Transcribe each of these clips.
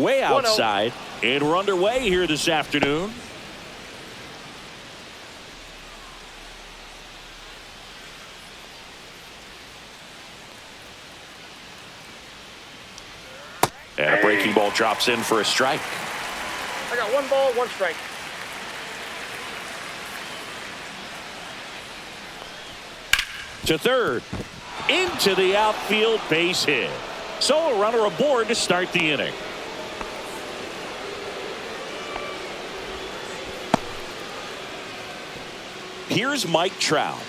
way outside, and we're underway here this afternoon. And a breaking ball drops in for a strike. I got 1 ball, 1 strike. To third. Into the outfield, base hit. So a runner aboard to start the inning. Here's Mike Trout.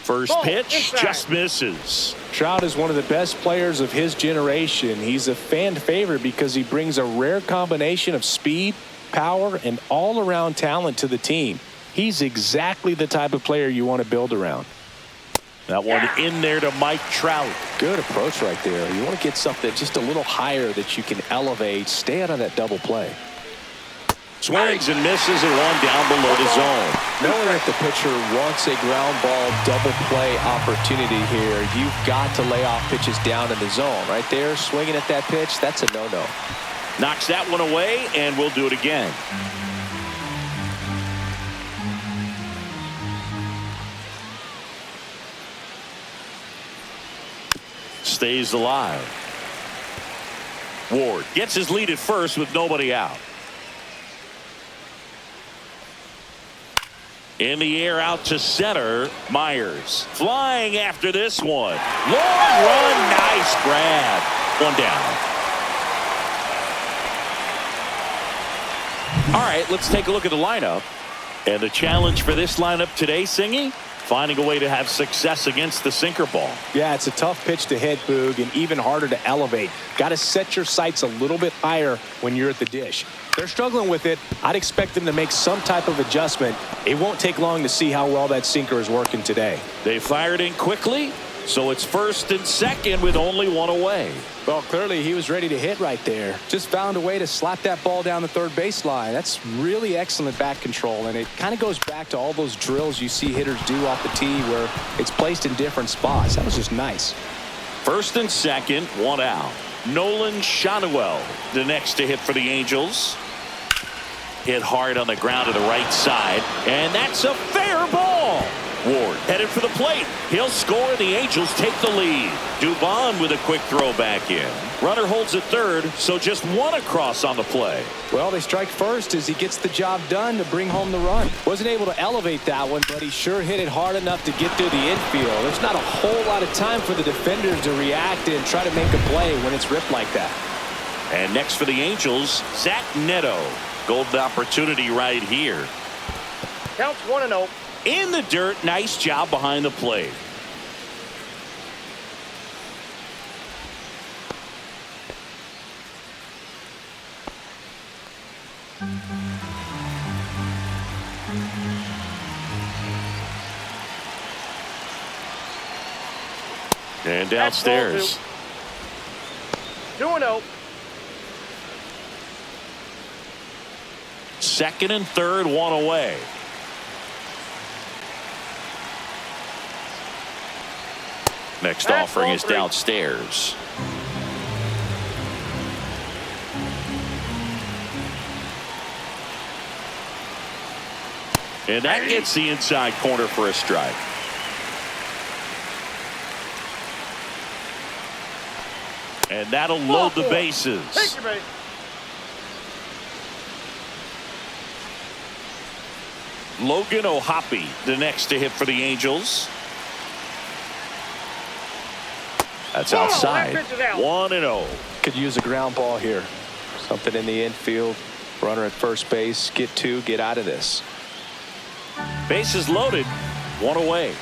First pitch just misses. Trout is one of the best players of his generation. He's a fan favorite because he brings a rare combination of speed, power, and all-around talent to the team. He's exactly the type of player you want to build around. That one in there to Mike Trout. Good approach right there. You want to get something just a little higher that you can elevate. Stay out of that double play. Swings and misses and one down below the zone. Knowing that the pitcher wants a ground ball double play opportunity here, you've got to lay off pitches down in the zone. Right there, swinging at that pitch, that's a no-no. Knocks that one away, and we'll do it again. Stays alive. Ward gets his lead at first with nobody out. In the air out to center. Myers flying after this one. Long run. Nice grab. One down. All right, let's take a look at the lineup. And the challenge for this lineup today, Singy, finding a way to have success against the sinker ball. Yeah, it's a tough pitch to hit, Boog, and even harder to elevate. Got to set your sights a little bit higher when you're at the dish. They're struggling with it. I'd expect them to make some type of adjustment. It won't take long to see how well that sinker is working today. They fired in quickly, so it's first and second with only one away. Well, clearly he was ready to hit right there. Just found a way to slap that ball down the third baseline. That's really excellent bat control, and it kind of goes back to all those drills you see hitters do off the tee where it's placed in different spots. That was just nice. First and second, one out. Nolan Shotwell, the next to hit for the Angels. Hit hard on the ground to the right side, and that's a fair ball. Ward headed for the plate. He'll score. The Angels take the lead. Dubon with a quick throw back in. Runner holds at third, so just one across on the play. Well, they strike first as he gets the job done to bring home the run. Wasn't able to elevate that one, but he sure hit it hard enough to get through the infield. There's not a whole lot of time for the defenders to react and try to make a play when it's ripped like that. And next for the Angels, Zach Neto. Golden opportunity right here. Counts 1-0. In the dirt, nice job behind the plate. And downstairs. 2-0. Second and third, one away. Next offering is downstairs. And that gets the inside corner for a strike. And that'll load the bases. Take your base. Logan O'Hoppe, the next to hit for the Angels. That's outside. 1-0. Could use a ground ball here. Something in the infield. Runner at first base. Get two. Get out of this. Bases loaded. One away.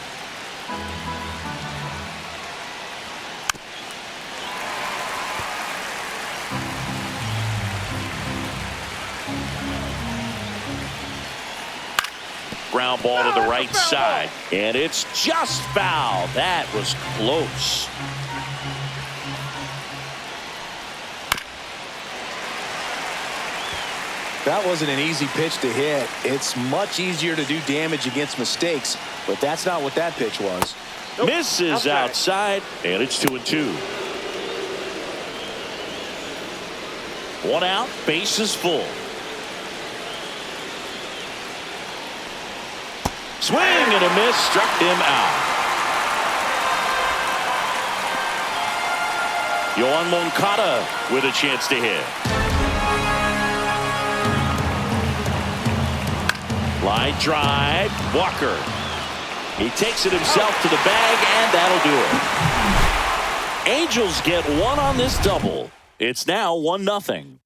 Ground ball to the right side, and it's just foul. That was close. That wasn't an easy pitch to hit. It's much easier to do damage against mistakes, but that's not what that pitch was. Nope. Misses outside, and it's 2-2. One out, bases full. Swing and a miss, struck him out. Yoan Moncada with a chance to hit. Line drive, Walker. He takes it himself to the bag, and that'll do it. Angels get one on this double. It's now 1-0.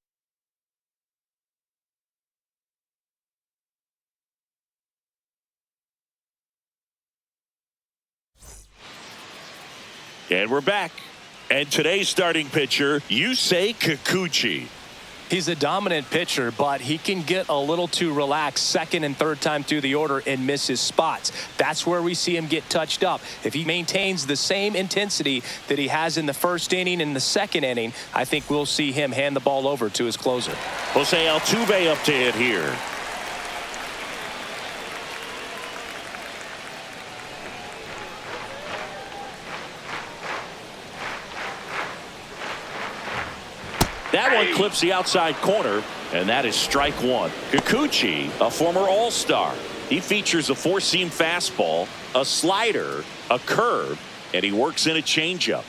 And we're back. And today's starting pitcher, Yusei Kikuchi. He's a dominant pitcher, but he can get a little too relaxed second and third time through the order and miss his spots. That's where we see him get touched up. If he maintains the same intensity that he has in the first inning and the second inning, I think we'll see him hand the ball over to his closer. Jose Altuve up to hit here. That one clips the outside corner, and that is strike one. Kikuchi, a former All-Star. He features a four-seam fastball, a slider, a curve, and he works in a changeup.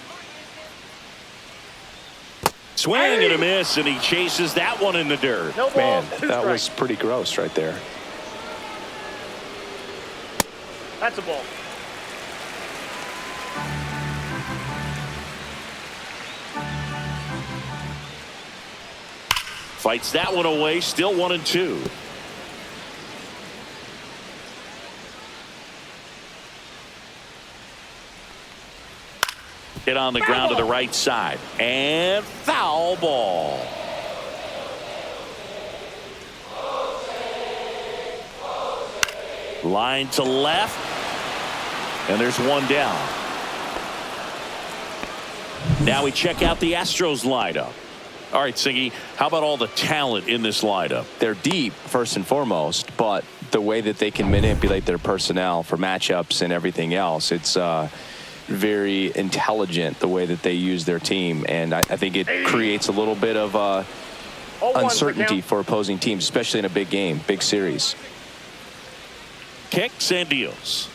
Swing and a miss, and he chases that one in the dirt. No ball, Man, two that strikes. was pretty gross right there. That's a ball. Fights that one away, still 1-2. Hit on the ground to the right side. And foul ball. Line to left. And there's one down. Now we check out the Astros lineup. All right, Singy, how about all the talent in this lineup? They're deep, first and foremost, but the way that they can manipulate their personnel for matchups and everything else, it's very intelligent the way that they use their team, and I think it creates a little bit of uncertainty for opposing teams, especially in a big game, big series. Kicks and deals.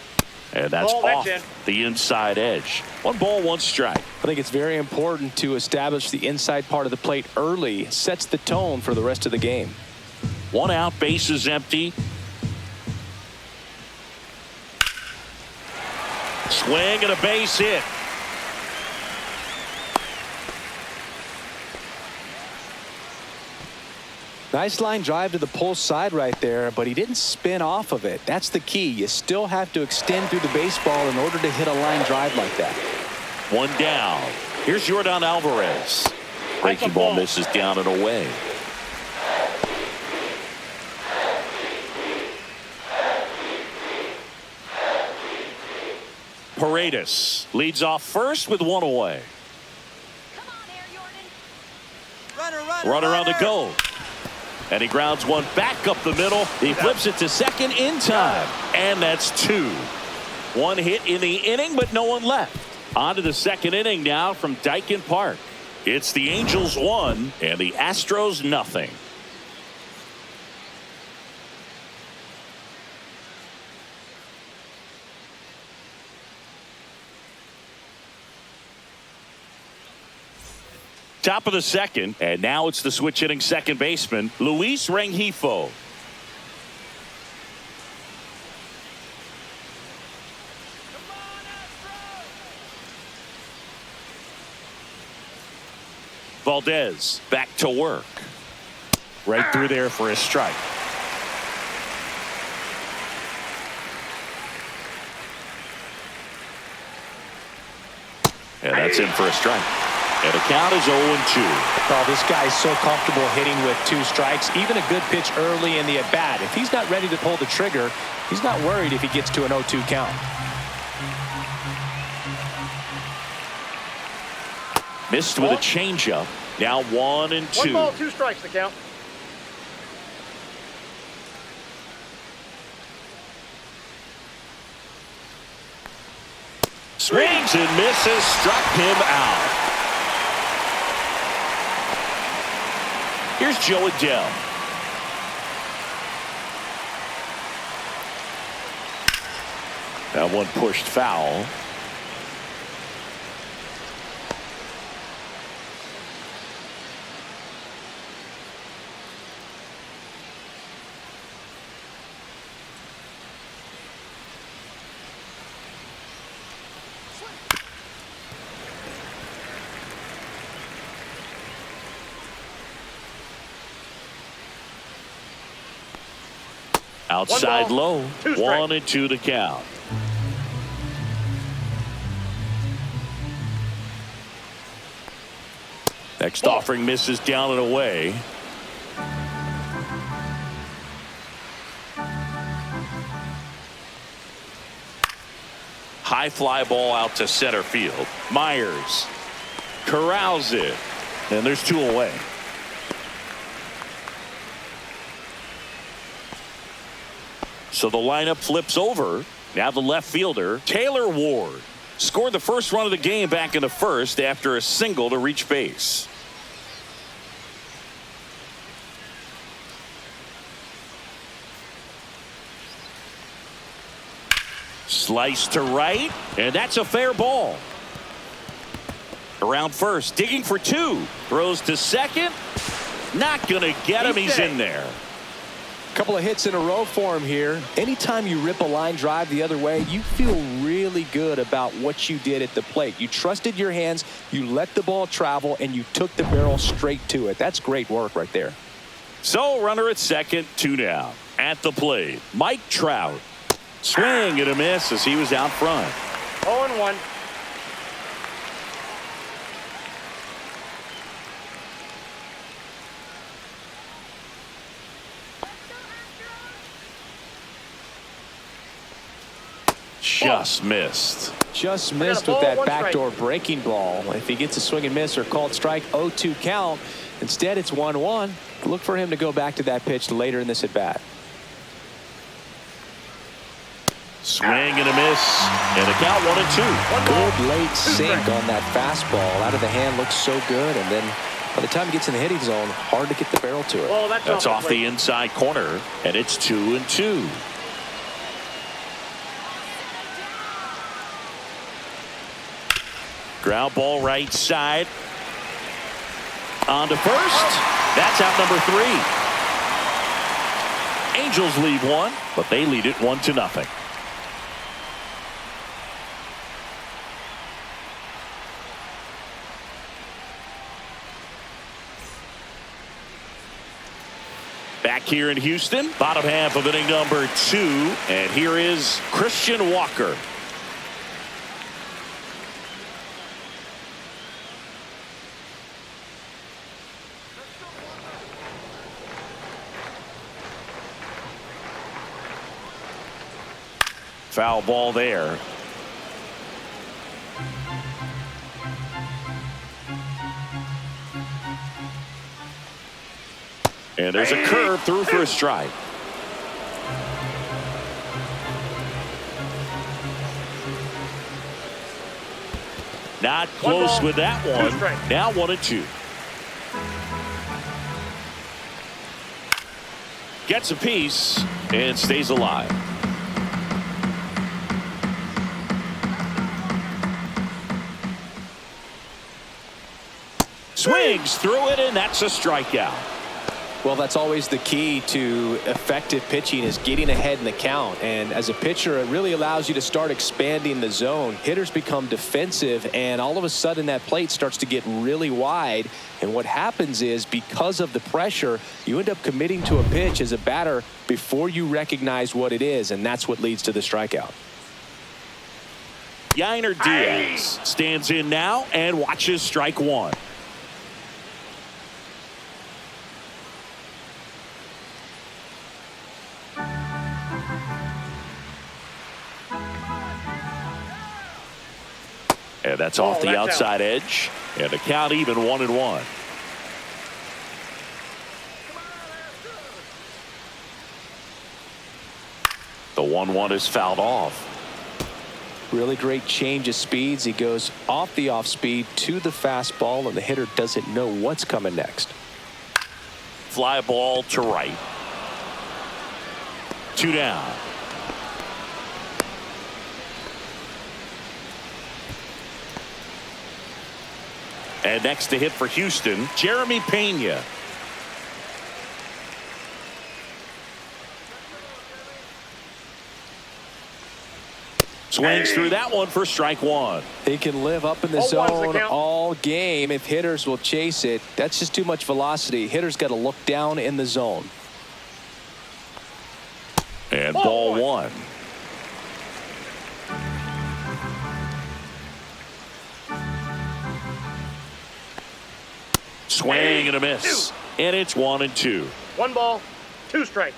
And that's Ball, off that's the inside edge. 1 ball, 1 strike. I think it's very important to establish the inside part of the plate early. Sets the tone for the rest of the game. 1 out, bases empty. Swing and a base hit. Nice line drive to the pull side right there, but he didn't spin off of it. That's the key. You still have to extend through the baseball in order to hit a line drive like that. 1 down. Here's Yordan Alvarez. Breaking ball misses down and away. Paredes leads off first with 1 away. Runner on the go. And he grounds one back up the middle. He flips it to second in time. And that's 2. 1 hit in the inning, but no one left. On to the second inning now from Daikin Park. It's the Angels 1 and the Astros 0. Top of the second, and now it's the switch hitting second baseman, Luis Rengifo. Valdez back to work. Right through there for a strike. And that's in for a strike. And the count is 0-2. Oh, this guy's so comfortable hitting with 2 strikes. Even a good pitch early in the at-bat. If he's not ready to pull the trigger, he's not worried if he gets to an 0-2 count. Missed with a changeup. Now 1-2. 1 ball, 2 strikes the count. Swings and misses, struck him out. Here's Joe Adele. That one pushed foul. Outside low. 1-2 to count. Next offering misses down and away. High fly ball out to center field. Myers corrals it. And there's 2 away. So the lineup flips over. Now the left fielder, Taylor Ward, scored the first run of the game back in the first after a single to reach base. Slice to right, and that's a fair ball. Around first, digging for 2. Throws to second. Not going to get him. He's in there. Couple of hits in a row for him here. Anytime you rip a line drive the other way, you feel really good about what you did at the plate. You trusted your hands, you let the ball travel, and you took the barrel straight to it. That's great work right there. So runner at second, 2 down. At the plate, Mike Trout. Swing and a miss as he was out front. 0-1. Just missed. Just missed with that backdoor breaking ball. If he gets a swing and miss or called strike, 0-2 count. Instead, it's 1-1. Look for him to go back to that pitch later in this at bat. Swing and a miss, and a count 1-2. Good late sink on that fastball. Out of the hand, looks so good, and then by the time he gets in the hitting zone, hard to get the barrel to it. Oh, that's off the inside corner, and it's 2-2. Ground ball right side. On to first. That's out number 3. Angels lead 1, but they lead it 1-0. Back here in Houston, bottom half of inning number 2, and here is Christian Walker. Foul ball there. And there's a curve through for a strike. Not close with that one. Now 1-2. Gets a piece and stays alive. Swings through it, and that's a strikeout. Well, that's always the key to effective pitching, is getting ahead in the count. And as a pitcher, it really allows you to start expanding the zone. Hitters become defensive, and all of a sudden that plate starts to get really wide. And what happens is, because of the pressure, you end up committing to a pitch as a batter before you recognize what it is, and that's what leads to the strikeout. Yainer Diaz stands in now and watches strike 1. And that's off the outside edge. And the count even 1-1. The 1-1 is fouled off. Really great change of speeds. He goes off the off speed to the fastball, and the hitter doesn't know what's coming next. fly ball to right. 2 down. And next to hit for Houston, Jeremy Pena. Swings through that one for strike one. He can live up in the 0-1's the zone count. all game if hitters will chase it. That's just too much velocity. Hitters got to look down in the zone. And ball one. Swing and a miss. And it's 1-2. 1 ball, 2 strikes.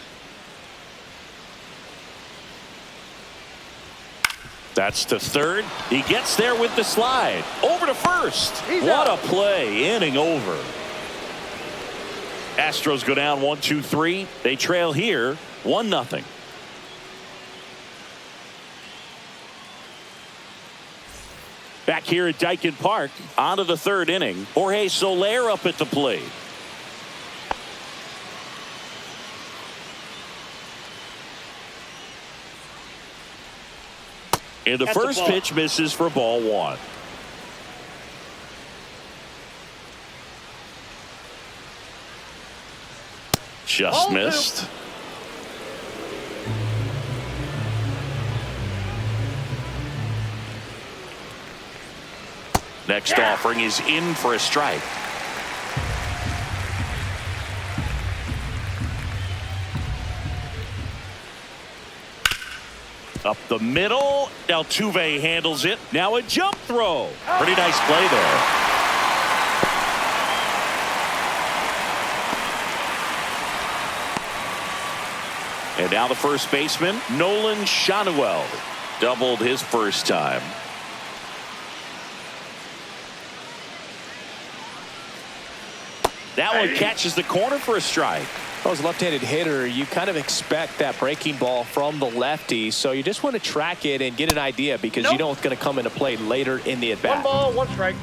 That's to third. He gets there with the slide. Over to first. He's What out. a play. Inning over. Astros go down 1-2-3. They trail here 1-0. Back here at Dyken Park, on to the third inning. Jorge Soler up at the plate. And the That's a first ball. pitch misses for ball one. Just Ball missed. Next offering is in for a strike. Up the middle. Altuve handles it. Now a jump throw. Pretty nice play there. And now the first baseman, Nolan Shanuel, doubled his first time. That one catches the corner for a strike. As a left-handed hitter, you kind of expect that breaking ball from the lefty, so you just want to track it and get an idea because you know it's going to come into play later in the 1 at-bat. ball, 1 strike.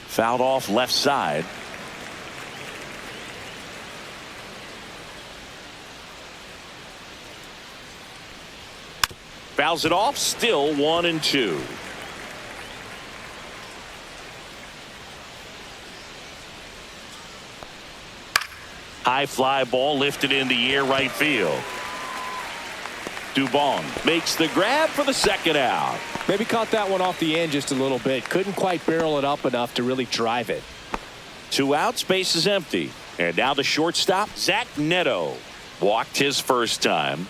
Fouled off left side. Fouls it off, still 1-2. High fly ball lifted in the air right field. Dubon makes the grab for the second out. Maybe caught that one off the end just a little bit. Couldn't quite barrel it up enough to really drive it. 2 outs, base is empty. And now the shortstop, Zach Neto, walked his first time.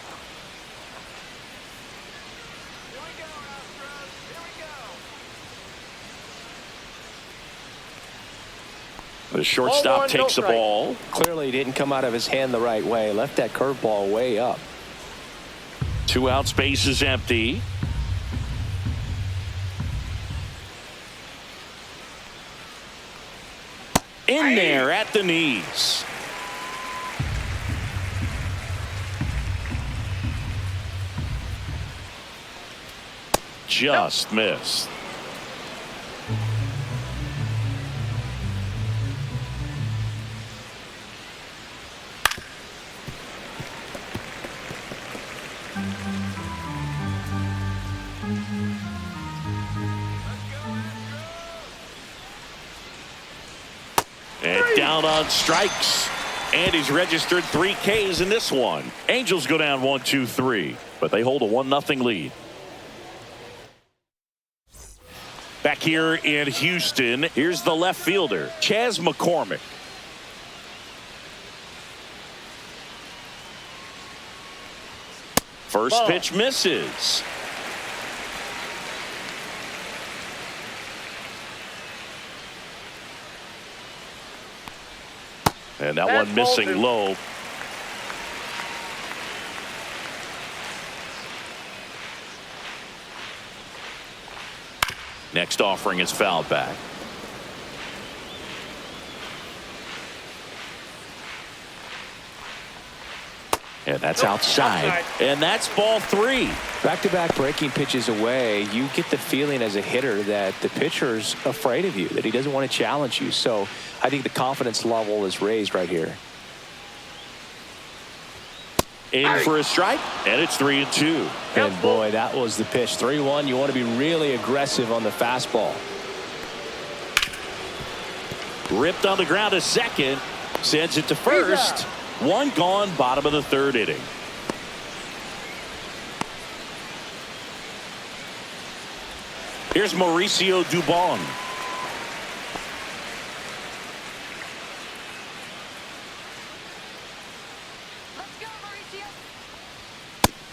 The shortstop Ball 1, no takes the strike. ball. Clearly didn't come out of his hand the right way. Left that curveball way up. 2 outs, base is empty. In there at the knees. Just missed. And down on strikes. And he's registered 3 Ks in this one. Angels go down 1-2-3, but they hold a 1-0 lead. Back here in Houston, here's the left fielder, Chas McCormick. First Ball. pitch misses. And that one Fastball missing to- low. Next offering is fouled back. And that's outside. And that's ball 3. Back-to-back breaking pitches away, you get the feeling as a hitter that the pitcher's afraid of you, that he doesn't want to challenge you. So I think the confidence level is raised right here. In for a strike, and it's 3-2. And boy, that was the pitch. 3-1. You want to be really aggressive on the fastball. Ripped on the ground to second. Sends it to first. One gone, bottom of the 3rd inning. Here's Mauricio Dubon.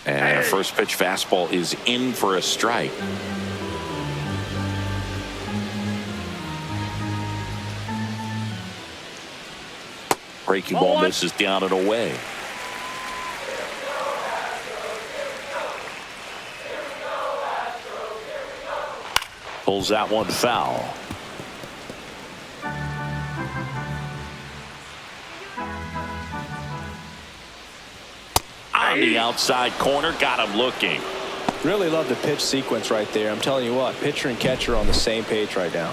And a first pitch fastball is in for a strike. Breaking ball misses down and away. Pulls that one foul. On the outside corner, got him looking. Really love the pitch sequence right there. I'm telling you what, pitcher and catcher are on the same page right now.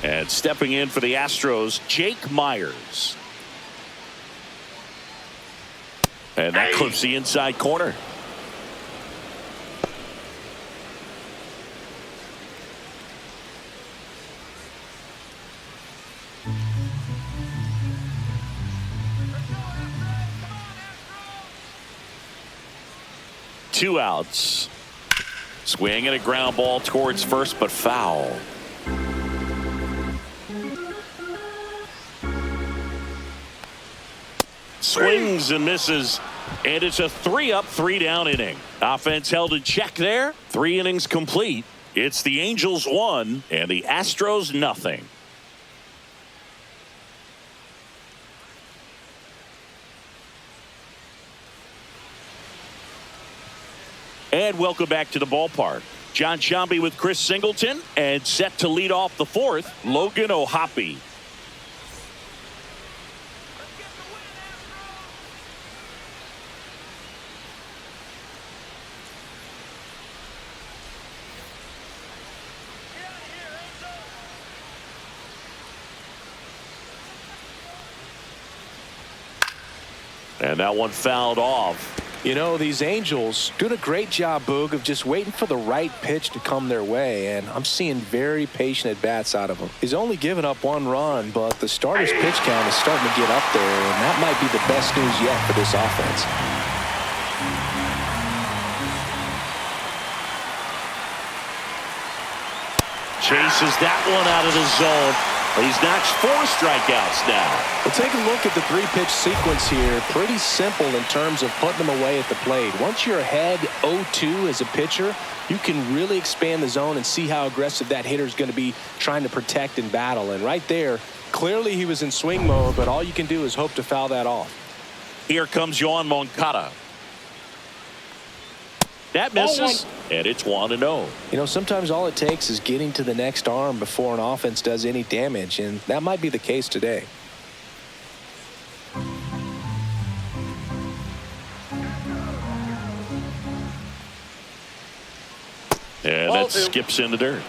And stepping in for the Astros, Jake Myers. And that clips the inside corner. Two outs. Swing and a ground ball towards first, but foul. Swings and misses, and it's a 3-up, 3-down inning. Offense held in check there. 3 innings complete. It's the Angels 1 and the Astros nothing. And welcome back to the ballpark. John Shambi with Chris Singleton, and set to lead off the 4th, Logan O'Hoppe. And that one fouled off. You know, these Angels doing a great job, Boog, of just waiting for the right pitch to come their way, and I'm seeing very patient at-bats out of them. He's only given up 1 run, but the starter's pitch count is starting to get up there, and that might be the best news yet for this offense. Chases that one out of the zone. He's notched 4 strikeouts now. Well, take a look at the 3-pitch sequence here. Pretty simple in terms of putting them away at the plate. Once you're ahead 0-2 as a pitcher, you can really expand the zone and see how aggressive that hitter is going to be trying to protect and battle. And right there, clearly he was in swing mode, but all you can do is hope to foul that off. Here comes Yoan Moncada. That misses, and it's 1-0. You know, sometimes all it takes is getting to the next arm before an offense does any damage, and that might be the case today. And that skips in the dirt.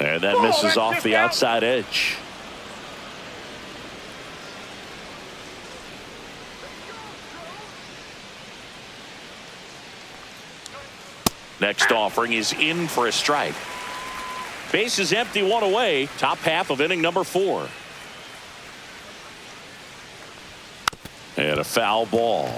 And that misses off the outside edge. Next offering is in for a strike. Base is empty, 1 away. Top half of inning number 4. And a foul ball.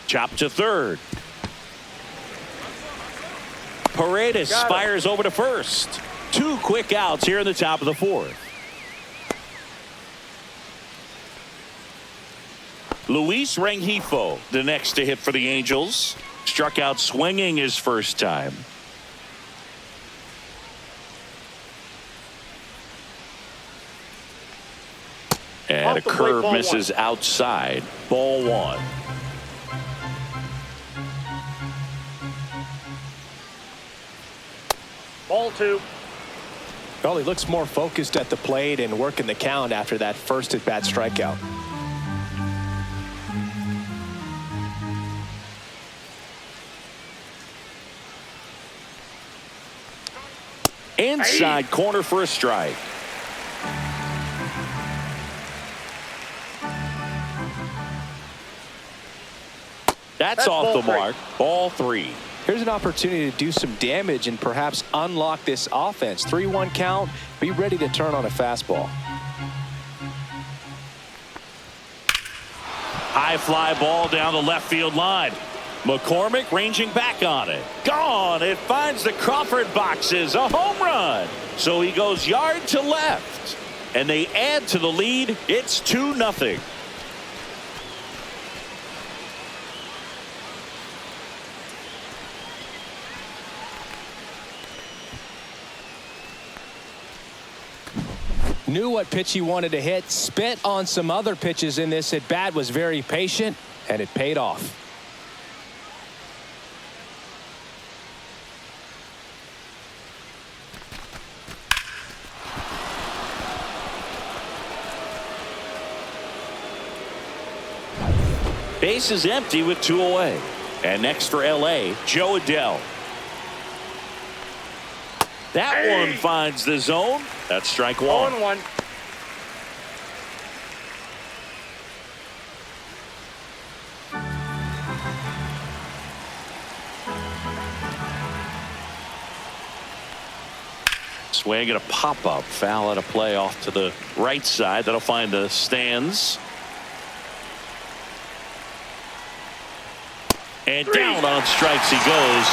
Chop to third. Paredes fires over to first. 2 quick outs here in the top of the 4th. Luis Rengifo, the next to hit for the Angels. Struck out swinging his first time. And Off a the plate, curve ball misses outside. Ball one. Ball two. Well, he looks more focused at the plate and working the count after that first at-bat strikeout. Inside corner for a strike. That's off ball the mark. Ball three. Here's an opportunity to do some damage and perhaps unlock this offense. 3-1 count. Be ready to turn on a fastball. High fly ball down the left field line. McCormick ranging back on it. Gone. It finds the Crawford boxes. A home run. So he goes yard to left. And they add to the lead. It's 2-0. Knew what pitch he wanted to hit. Spent on some other pitches in this at bat. Was very patient, and it paid off. Base is empty with 2 away. And next for LA, Joe Adell. That one finds the zone. That's strike one. 0-1. Swing and a pop-up. Foul at a play off to the right side. That'll find the stands. And down on strikes he goes.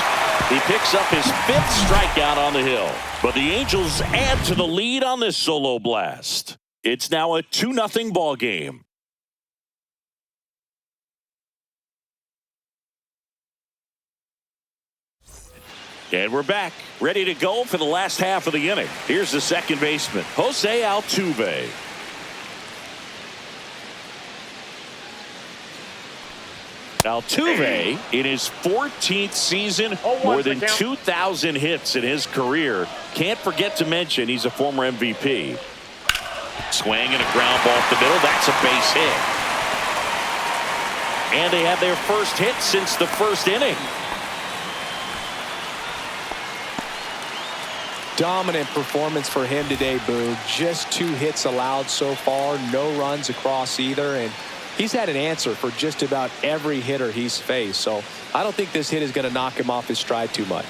He picks up his 5th strikeout on the hill. But the Angels add to the lead on this solo blast. It's now a 2-0 ball game. And we're back, ready to go for the last half of the inning. Here's the second baseman, Jose Altuve. Altuve, in his 14th season, more than 2,000 hits in his career. Can't forget to mention he's a former MVP. Swing and a ground ball up the middle. That's a base hit. And they have their first hit since the first inning. Dominant performance for him today, Boo. Just 2 hits allowed so far. No runs across either. And he's had an answer for just about every hitter he's faced. So I don't think this hit is going to knock him off his stride too much.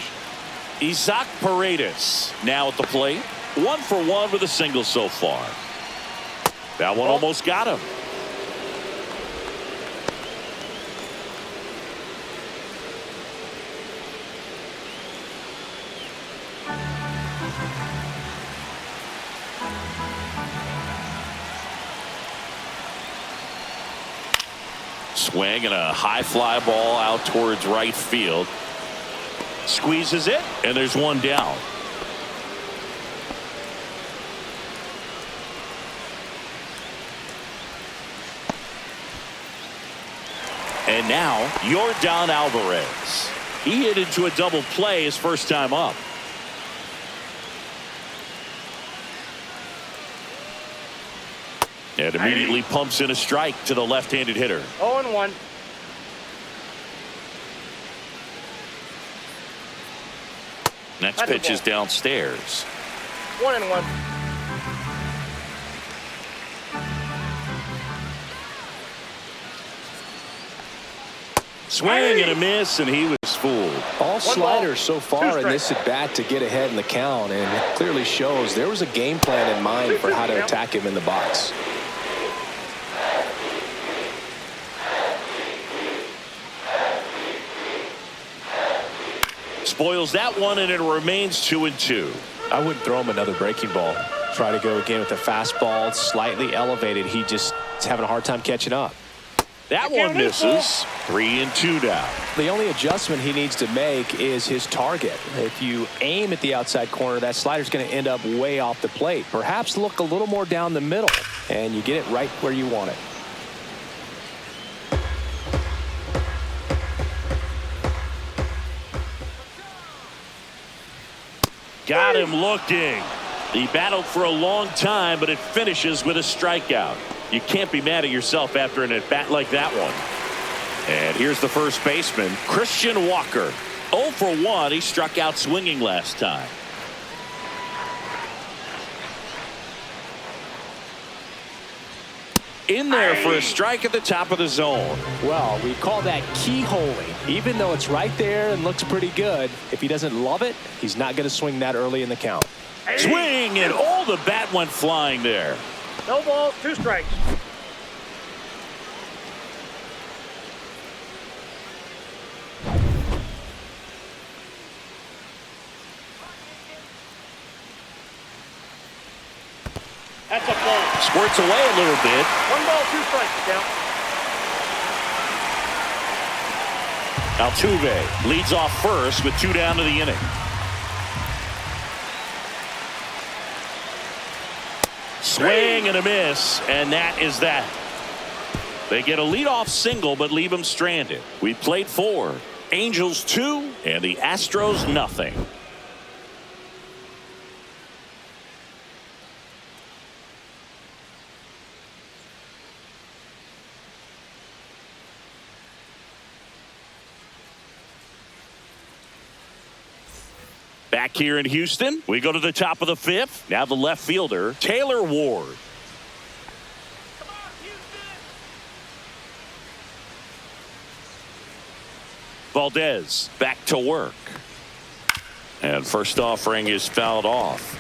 Isaac Paredes now at the plate. 1 for 1 with a single so far. That one almost got him. Swing and a high fly ball out towards right field. Squeezes it, and there's one down. And now, Yordan Alvarez. He hit into a double play his first time up. And immediately pumps in a strike to the left-handed hitter. 0-1. Next pitch is downstairs. 1-1. Swing and a miss, and he was fooled. All sliders so far in 2 this at bat to get ahead in the count, and it clearly shows there was a game plan in mind for how to attack him in the box. Spoils that one, and it remains 2-2. I wouldn't throw him another breaking ball. Try to go again with a fastball, slightly elevated. He just is having a hard time catching up. That one misses. 3-2 now. The only adjustment he needs to make is his target. If you aim at the outside corner, that slider's going to end up way off the plate. Perhaps look a little more down the middle, and you get it right where you want it. Got him looking. He battled for a long time, but it finishes with a strikeout. You can't be mad at yourself after an at-bat like that one. And here's the first baseman, Christian Walker. 0 for 1. He struck out swinging last time. In there for a strike at the top of the zone. Well, we call that keyholing. Even though it's right there and looks pretty good, if he doesn't love it, he's not going to swing that early in the count. Swing, and all the bat went flying there. No balls, 2 strikes. That's a ball. Squirts away a little bit. 1 ball, 2 strikes. Count. Altuve leads off first with 2 down to the inning. Swing and a miss, and that is that. They get a leadoff single but leave him stranded. We played 4. Angels 2 and the Astros nothing. Back here in Houston, we go to the top of the 5th. Now the left fielder, Taylor Ward. Valdez back to work. And first offering is fouled off.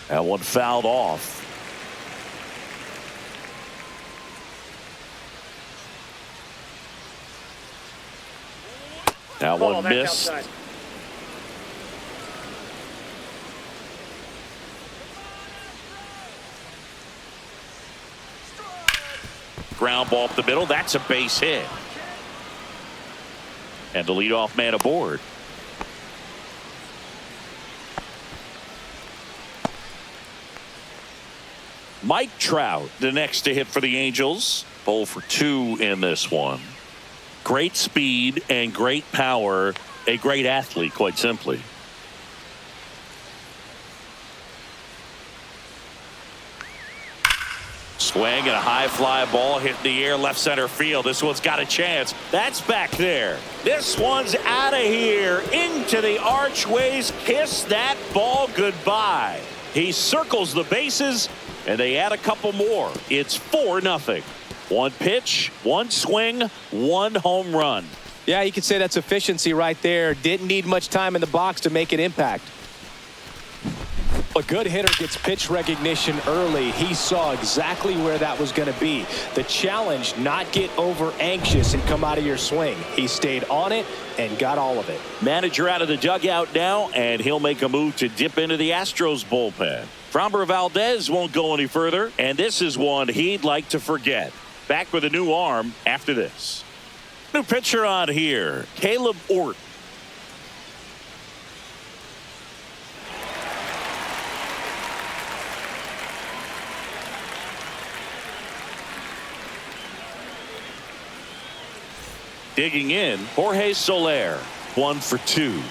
That one fouled off. That one missed. Outside. Ground ball up the middle. That's a base hit. And the leadoff man aboard. Mike Trout, the next to hit for the Angels. 0 for 2 in this one. Great speed and great power. A great athlete, quite simply. Swing and a high fly ball hit in the air left center field. This one's got a chance. That's back there. This one's out of here into the archways. Kiss that ball goodbye. He circles the bases and they add a couple more. It's 4-0. 1 pitch, 1 swing, 1 home run. Yeah, you could say that's efficiency right there. Didn't need much time in the box to make an impact. A good hitter gets pitch recognition early. He saw exactly where that was going to be. The challenge, not get over anxious and come out of your swing. He stayed on it and got all of it. Manager out of the dugout now, and he'll make a move to dip into the Astros bullpen. Framber Valdez won't go any further, and this is one he'd like to forget. Back with a new arm after this. New pitcher on here, Caleb Ort. Digging in, Jorge Soler, 1 for 2.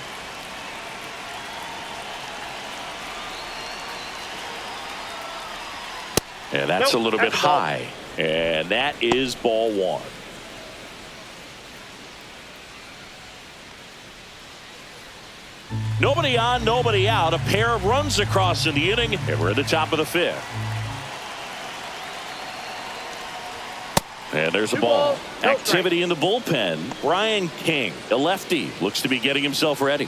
And that's a little bit high. And that is ball 1. Nobody on, nobody out. A pair of runs across in the inning, and we're at the top of the 5th. And there's a ball. Activity in the bullpen. Brian King, a lefty, looks to be getting himself ready.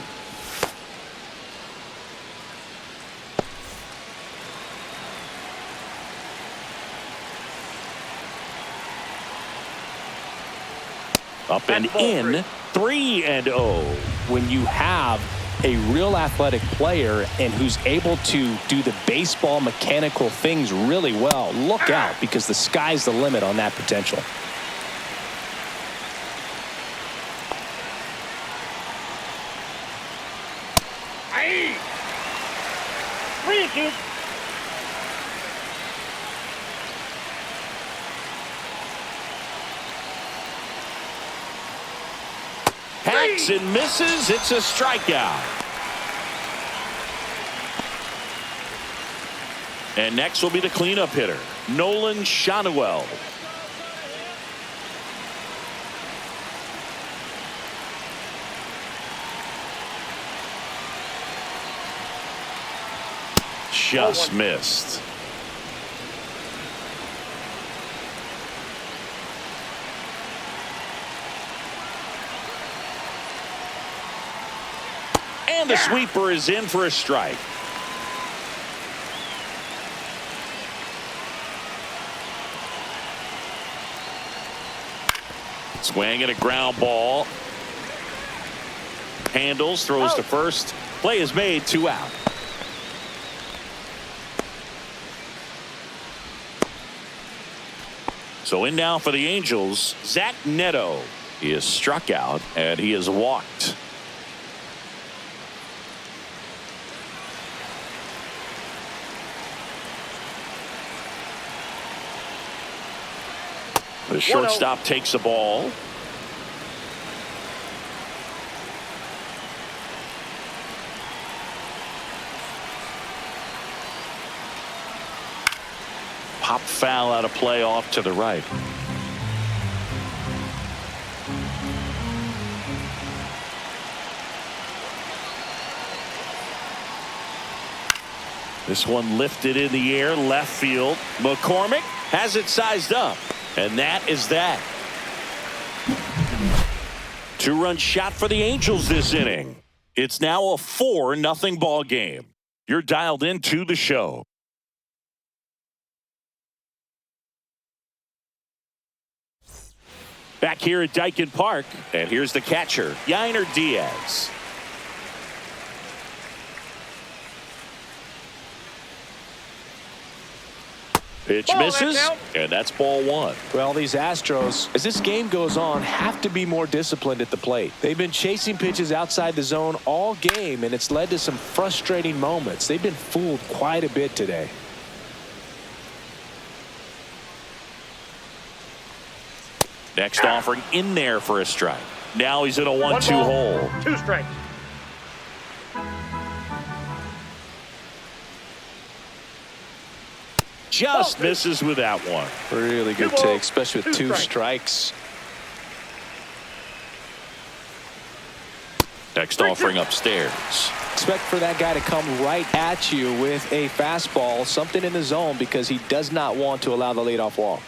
Up and in, 3-0. When you have a real athletic player and who's able to do the baseball mechanical things really well, look out, because the sky's the limit on that potential. Hey! 3-2. Hacks and misses. It's a strikeout. And next will be the cleanup hitter, Nolan Shanuel. Just missed. And the sweeper is in for a strike. Swing and a ground ball. Handles, throws to first. Play is made, 2 out. So in now for the Angels, Zach Neto. He is struck out and he is walked. The shortstop takes the ball. Pop foul out of play off to the right. This one lifted in the air, left field. McCormick has it sized up. And that is that. 2-run shot for the Angels this inning. It's now a 4-0 ball game. You're dialed into the show. Back here at Dyken Park, and here's the catcher, Yainer Diaz. Pitch misses, and that's ball 1. Well, these Astros, as this game goes on, have to be more disciplined at the plate. They've been chasing pitches outside the zone all game, and it's led to some frustrating moments. They've been fooled quite a bit today. Next offering in there for a strike. Now he's in a 1-2 hole. 2 strikes. Just misses with that one. Really good take, especially with 2 strikes. Next offering upstairs. Expect for that guy to come right at you with a fastball, something in the zone, because he does not want to allow the leadoff walk.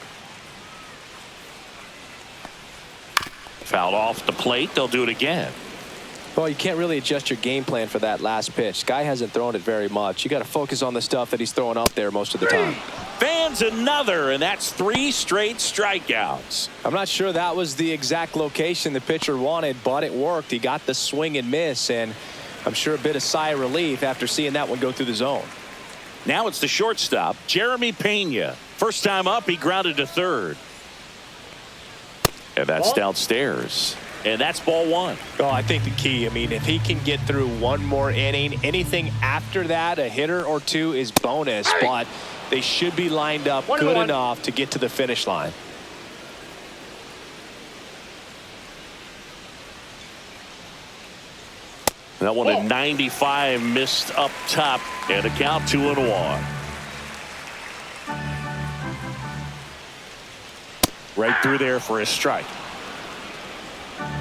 Fouled off the plate. They'll do it again. Well, you can't really adjust your game plan for that last pitch. Guy hasn't thrown it very much. You got to focus on the stuff that he's throwing up there most of the time. Fans another, and that's 3 straight strikeouts. I'm not sure that was the exact location the pitcher wanted, but it worked. He got the swing and miss, and I'm sure a bit of sigh of relief after seeing that one go through the zone. Now it's the shortstop, Jeremy Pena. First time up, he grounded to third. And that's downstairs. And that's ball 1. Oh, I think the key, I mean, if he can get through one more inning, anything after that, a hitter or 2 is bonus, but they should be lined up good enough to get to the finish line. That one at 95 missed up top, and a count 2-1. Right through there for a strike.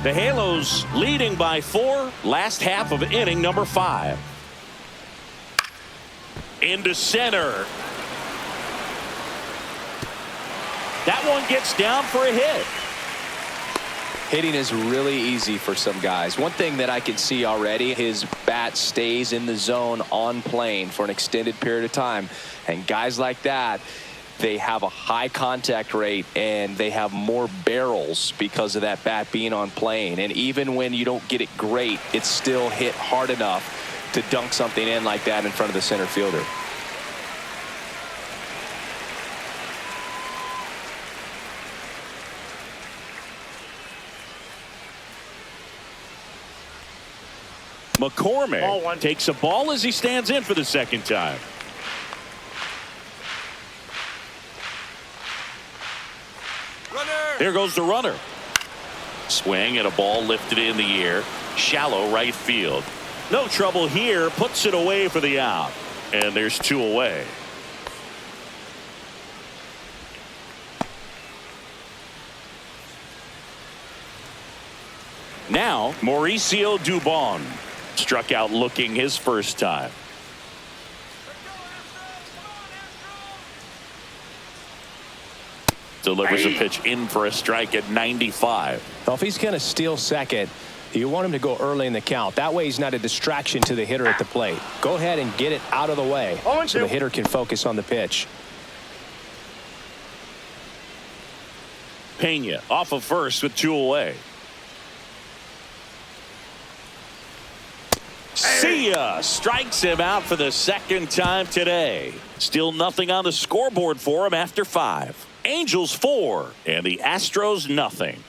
The Halos leading by 4, last half of inning number 5. Into center. That one gets down for a hit. Hitting is really easy for some guys. One thing that I can see already, his bat stays in the zone on plane for an extended period of time. And guys like that, they have a high contact rate and they have more barrels because of that bat being on plane. And even when you don't get it great, it's still hit hard enough to dunk something in like that in front of the center fielder. McCormick takes a ball as he stands in for the second time. There goes the runner. Swing and a ball lifted in the air. Shallow right field. No trouble here. Puts it away for the out. And there's 2 away. Now, Mauricio Dubon struck out looking his first time. Delivers a pitch in for a strike at 95. Well, if he's going to steal second, you want him to go early in the count. That way he's not a distraction to the hitter at the plate. Go ahead and get it out of the way so the hitter can focus on the pitch. Pena off of first with 2 away. See ya! Strikes him out for the second time today. Still nothing on the scoreboard for him after 5. Angels 4 and the Astros nothing.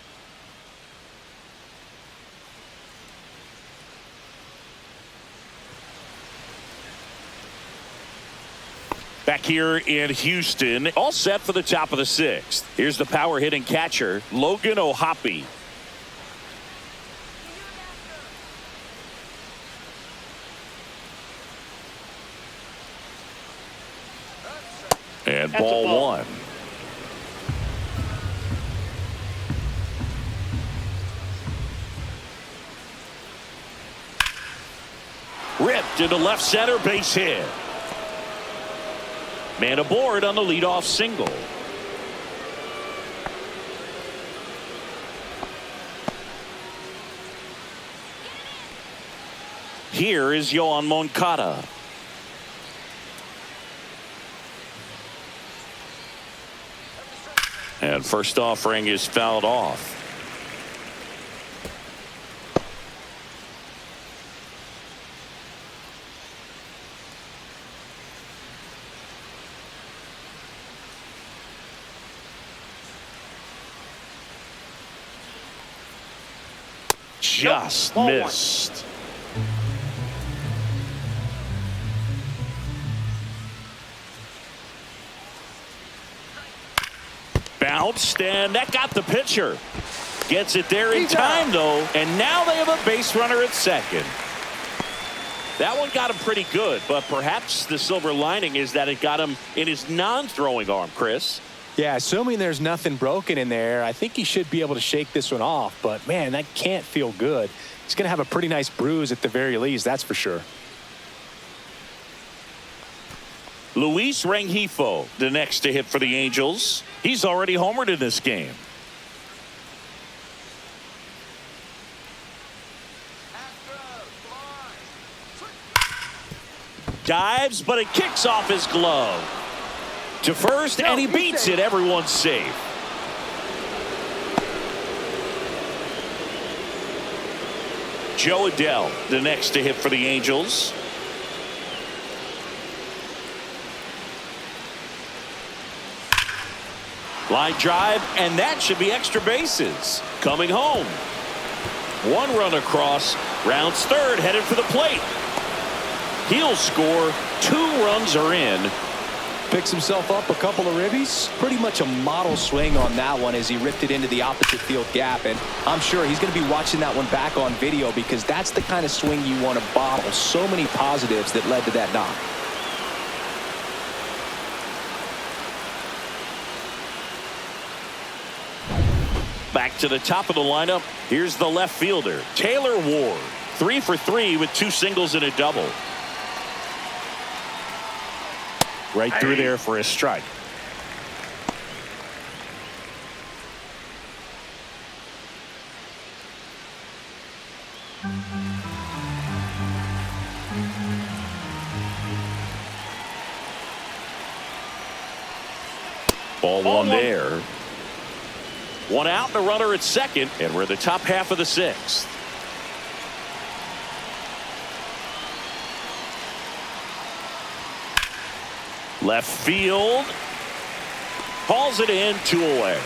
Back here in Houston, all set for the top of the 6th. Here's the power hitting catcher, Logan O'Hoppe. And ball 1. Ripped into left center, base hit. Man aboard on the leadoff single. Here is Yoan Moncada. And first offering is fouled off. Just missed. Bounced, and that got the pitcher. Gets it there in time, though, and now they have a base runner at second. That one got him pretty good, but perhaps the silver lining is that it got him in his non-throwing arm, Chris. Yeah, assuming there's nothing broken in there, I think he should be able to shake this one off. But, man, that can't feel good. He's going to have a pretty nice bruise at the very least, that's for sure. Luis Rengifo, the next to hit for the Angels. He's already homered in this game. Dives, but it kicks off his glove. To first, and he beats it. Everyone's safe. Joe Adell, the next to hit for the Angels. Line drive, and that should be extra bases. Coming home. 1 run across. Rounds third, headed for the plate. He'll score. 2 runs are in. Picks himself up a couple of ribbies. Pretty much a model swing on that one as he ripped it into the opposite field gap. And I'm sure he's going to be watching that one back on video because that's the kind of swing you want to bottle. So many positives that led to that knock. Back to the top of the lineup. Here's the left fielder, Taylor Ward. 3 for 3 with 2 singles and a double. Right through there for a strike. Ball one there. One out, and a runner at second, and we're in the top half of the sixth. Left field. Hauls it in, 2 away.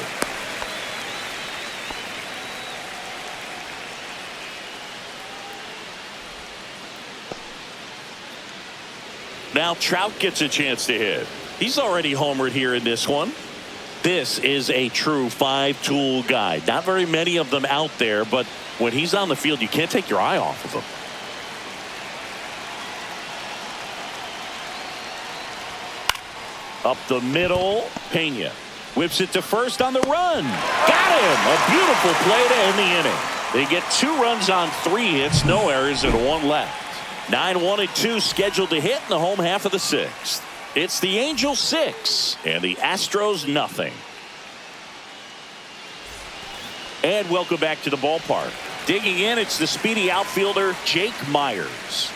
Now Trout gets a chance to hit. He's already homered here in this one. This is a true 5-tool guy. Not very many of them out there, but when he's on the field, you can't take your eye off of him. Up the middle, Pena whips it to first on the run. Got him! A beautiful play to end the inning. They get 2 runs on 3 hits, no errors, and 1 left. 9-1 and 2 scheduled to hit in the home half of the sixth. It's the Angels 6 and the Astros nothing. And welcome back to the ballpark. Digging in, it's the speedy outfielder Jake Myers.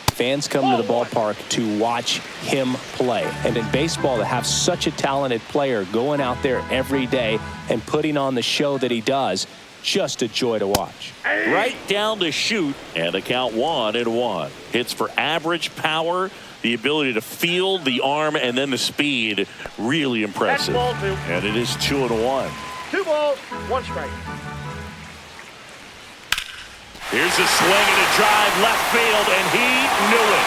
Fans come to the ballpark to watch him play. And in baseball, to have such a talented player going out there every day and putting on the show that he does, just a joy to watch. Right down to shoot, and the count 1-1. Hits for average power, the ability to field the arm, and then the speed. Really impressive. And it is 2-1. 2 balls, 1 strike. Here's a swing and a drive left field, and he knew it.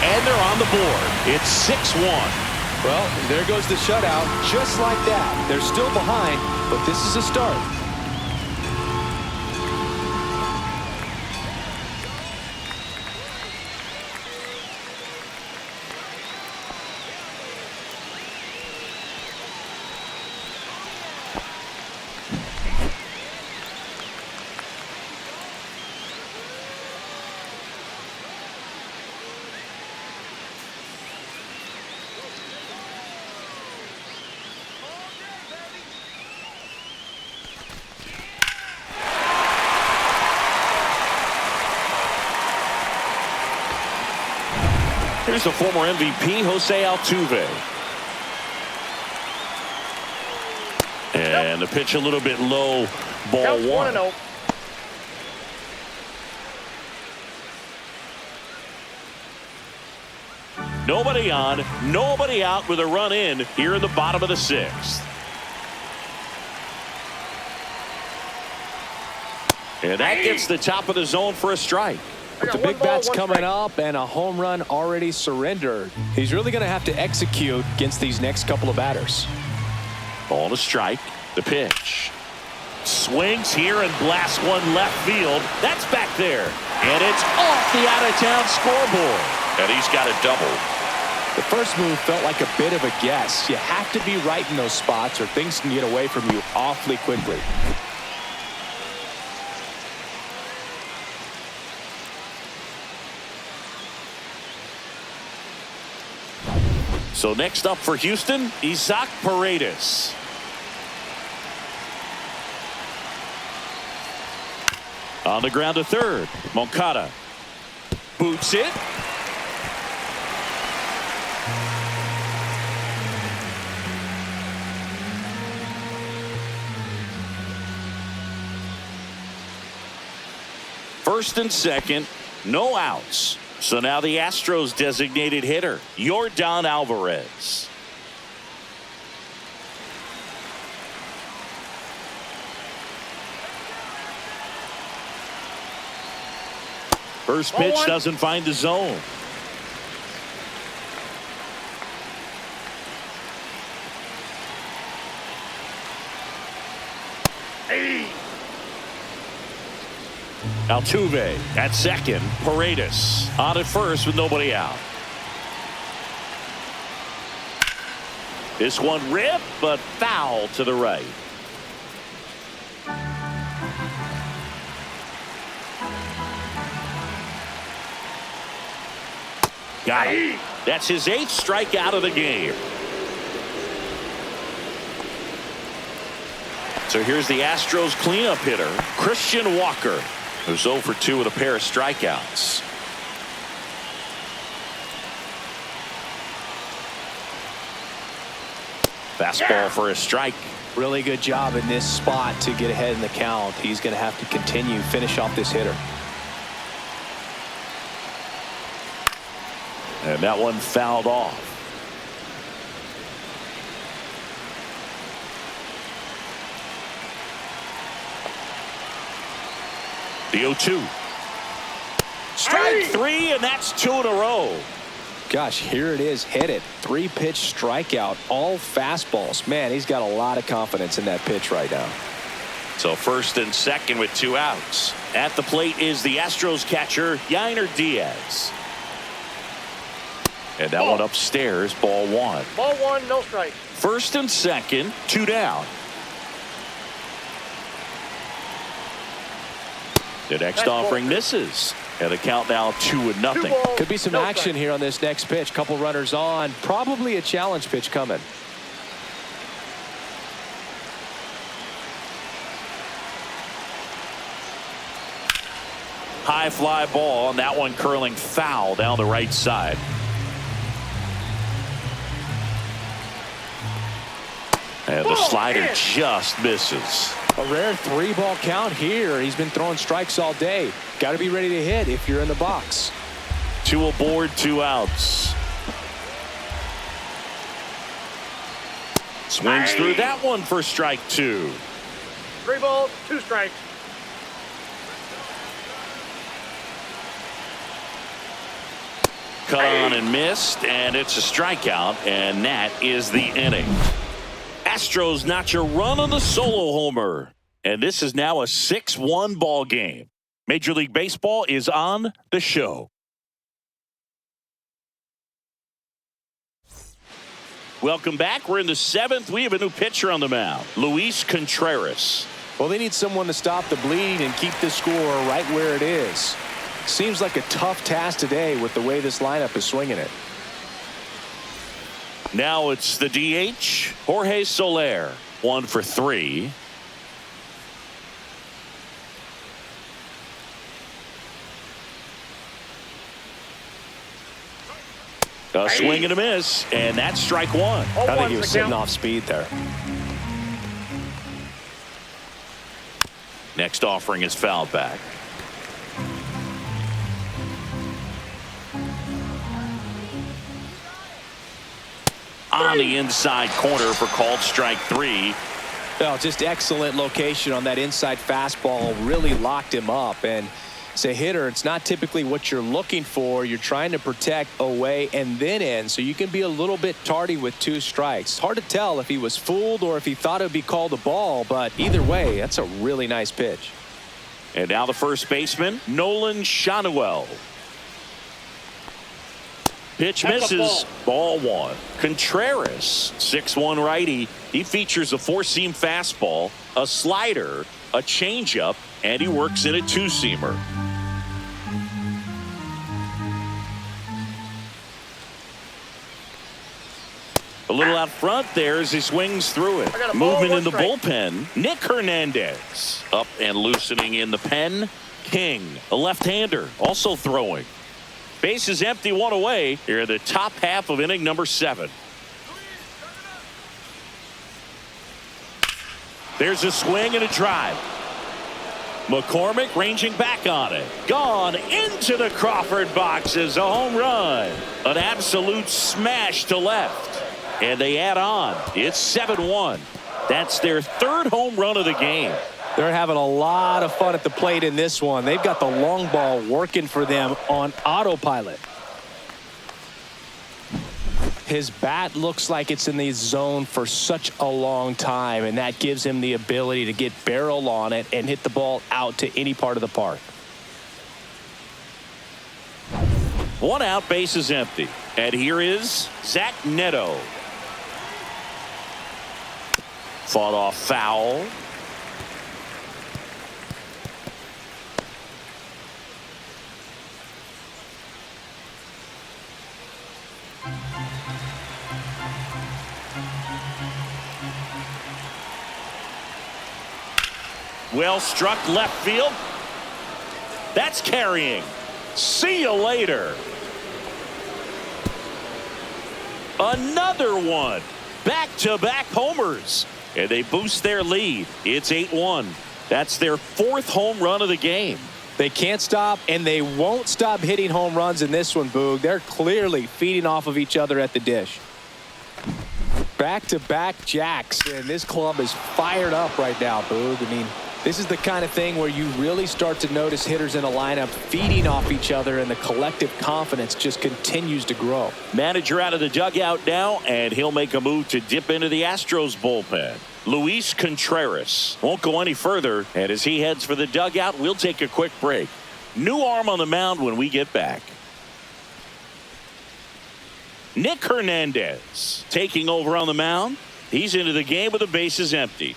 And they're on the board. It's 6-1. Well, there goes the shutout. Just like that. They're still behind, but this is a start. Here's the former MVP, Jose Altuve. And the pitch a little bit low, ball 1. 1-0. Nobody on, nobody out with a run in here in the bottom of the 6th. And that gets the top of the zone for a strike. The big bat's coming up and a home run already surrendered. He's really going to have to execute against these next couple of batters. Ball to strike. The pitch. Swings here and blasts one left field. That's back there. And it's off the out-of-town scoreboard. And he's got a double. The first move felt like a bit of a guess. You have to be right in those spots or things can get away from you awfully quickly. So next up for Houston, Isaac Paredes. On the ground to third. Moncada boots it. First and second, no outs. So now the Astros designated hitter, Yordan Alvarez. First pitch doesn't find the zone. Altuve at second. Paredes on at first with nobody out. This one ripped, but foul to the right. Got it. That's his 8th strikeout of the game. So here's the Astros cleanup hitter, Christian Walker. Who's 0 for 2 with a pair of strikeouts. Fastball for a strike. Really good job in this spot to get ahead in the count. He's going to have to continue finish off this hitter. And that one fouled off. The 0-2. Strike 3, and that's 2 in a row. Gosh, here it is, headed. 3-pitch strikeout, all fastballs. Man, he's got a lot of confidence in that pitch right now. So first and second with 2 outs. At the plate is the Astros catcher, Yainer Diaz. And that one upstairs, ball 1. Ball 1, no strike. First and second, 2 down. The next offering misses. And the count now 2-0. Could be some action here on this next pitch. Couple runners on. Probably a challenge pitch coming. High fly ball, and that one curling foul down the right side. And the slider just misses. A rare 3-ball count here. He's been throwing strikes all day. Got to be ready to hit if you're in the box. 2 aboard, 2 outs. Swings through that one for strike 2. 3 balls, 2 strikes. Cut on and missed, and it's a strikeout, and that is the inning. Astros notch a run on the solo homer, and this is now a 6-1 ball game. Major League Baseball is on the show. Welcome back. We're in the 7th. We have a new pitcher on the mound, Luis Contreras. Well, they need someone to stop the bleed and keep the score right where it is. Seems like a tough task today with the way this lineup is swinging it. Now it's the DH, Jorge Soler, 1 for 3. A swing and a miss, and that's strike 1. I think he was sitting off speed there. Next offering is fouled back. On the inside corner for called strike 3. Well, just excellent location on that inside fastball. Really locked him up. And as a hitter, it's not typically what you're looking for. You're trying to protect away and then in, so you can be a little bit tardy with 2 strikes. Hard to tell if he was fooled or if he thought it would be called a ball, but either way, that's a really nice pitch. And now the first baseman, Nolan Shanuel. Pitch misses, ball 1. Contreras, 6'1" righty. He features a 4-seam fastball, a slider, a changeup, and he works in a 2-seamer. A little out front there as he swings through it. Movement in the bullpen. Nick Hernandez up and loosening in the pen. King, a left-hander, also throwing. Base is empty, 1 away here in the top half of inning number 7. There's a swing and a drive. McCormick ranging back on it. Gone into the Crawford boxes. A home run. An absolute smash to left. And they add on. It's 7-1. That's their 3rd home run of the game. They're having a lot of fun at the plate in this one. They've got the long ball working for them on autopilot. His bat looks like it's in the zone for such a long time, and that gives him the ability to get barrel on it and hit the ball out to any part of the park. 1 out, base is empty. And here is Zach Neto. Fought off foul. Well struck left field. That's carrying. See you later. Another one. Back-to-back homers. And they boost their lead. It's 8-1. That's their 4th home run of the game. They can't stop, and they won't stop hitting home runs in this one, Boog. They're clearly feeding off of each other at the dish. Back-to-back jacks, and this club is fired up right now, Boog. I mean, this is the kind of thing where you really start to notice hitters in a lineup feeding off each other, and the collective confidence just continues to grow. Manager out of the dugout now, and he'll make a move to dip into the Astros bullpen. Luis Contreras won't go any further, and as he heads for the dugout, we'll take a quick break. New arm on the mound when we get back. Nick Hernandez taking over on the mound. He's into the game with the bases empty.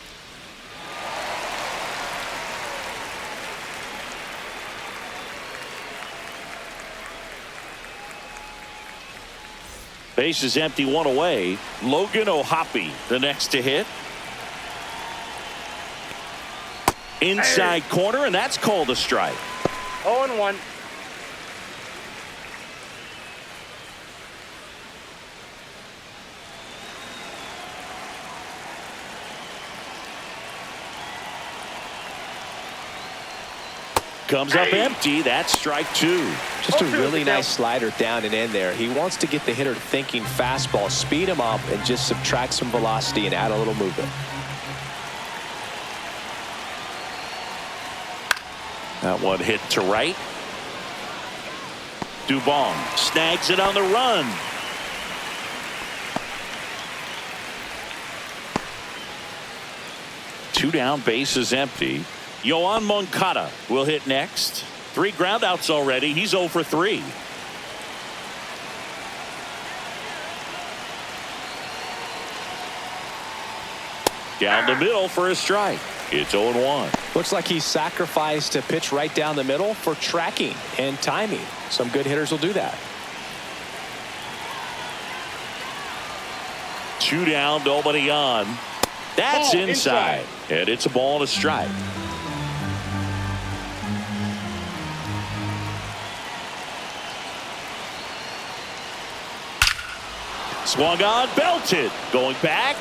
Bases empty, 1 away. Logan O'Hoppe the next to hit. Inside corner, and that's called a strike. 0-1. Comes up empty. That's strike 2. Just a really nice slider down and in there. He wants to get the hitter thinking fastball, speed him up, and just subtract some velocity and add a little movement. That one hit to right. Dubon snags it on the run. Two down, bases empty. Yoan Moncada will hit next. 3 groundouts already. He's 0 for 3. Down the middle for a strike. It's 0-1. Looks like he sacrificed a pitch right down the middle for tracking and timing. Some good hitters will do that. 2 down, nobody on. That's Ball inside. And it's a ball and a strike. Swung on, belted. Going back.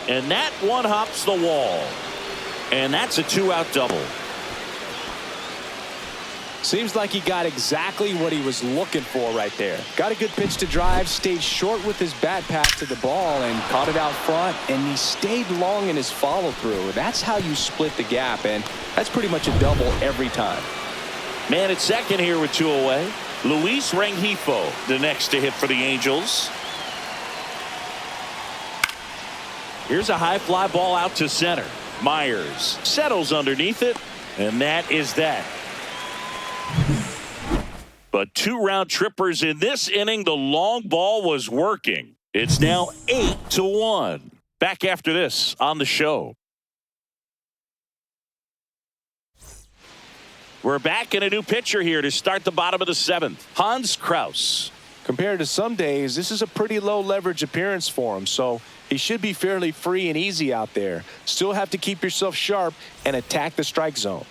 And that one hops the wall. And that's a 2-out double. Seems like he got exactly what he was looking for right there. Got a good pitch to drive, stayed short with his bat pass to the ball and caught it out front, and he stayed long in his follow through. That's how you split the gap, and that's pretty much a double every time. Man at second here with 2 away. Luis Rengifo the next to hit for the Angels. Here's a high fly ball out to center. Myers settles underneath it, and that is that. But 2 round trippers in this inning. The long ball was working. It's now 8-1. Back after this on the show. We're back in a new pitcher here to start the bottom of the 7th. Hans Kraus. Compared to some days, this is a pretty low leverage appearance for him, so he should be fairly free and easy out there. Still have to keep yourself sharp and attack the strike zone.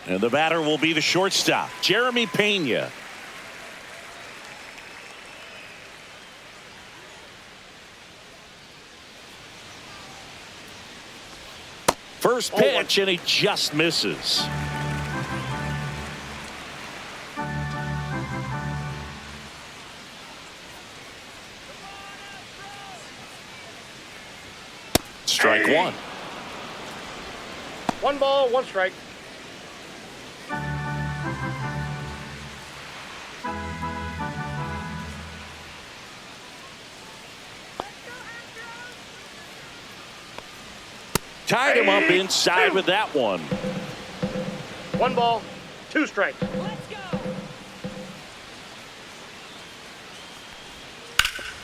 And the batter will be the shortstop, Jeremy Pena. First pitch, and he just misses. Strike 1. 1 ball, 1 strike. Tied him up inside with that one. 1 ball, 2 strikes.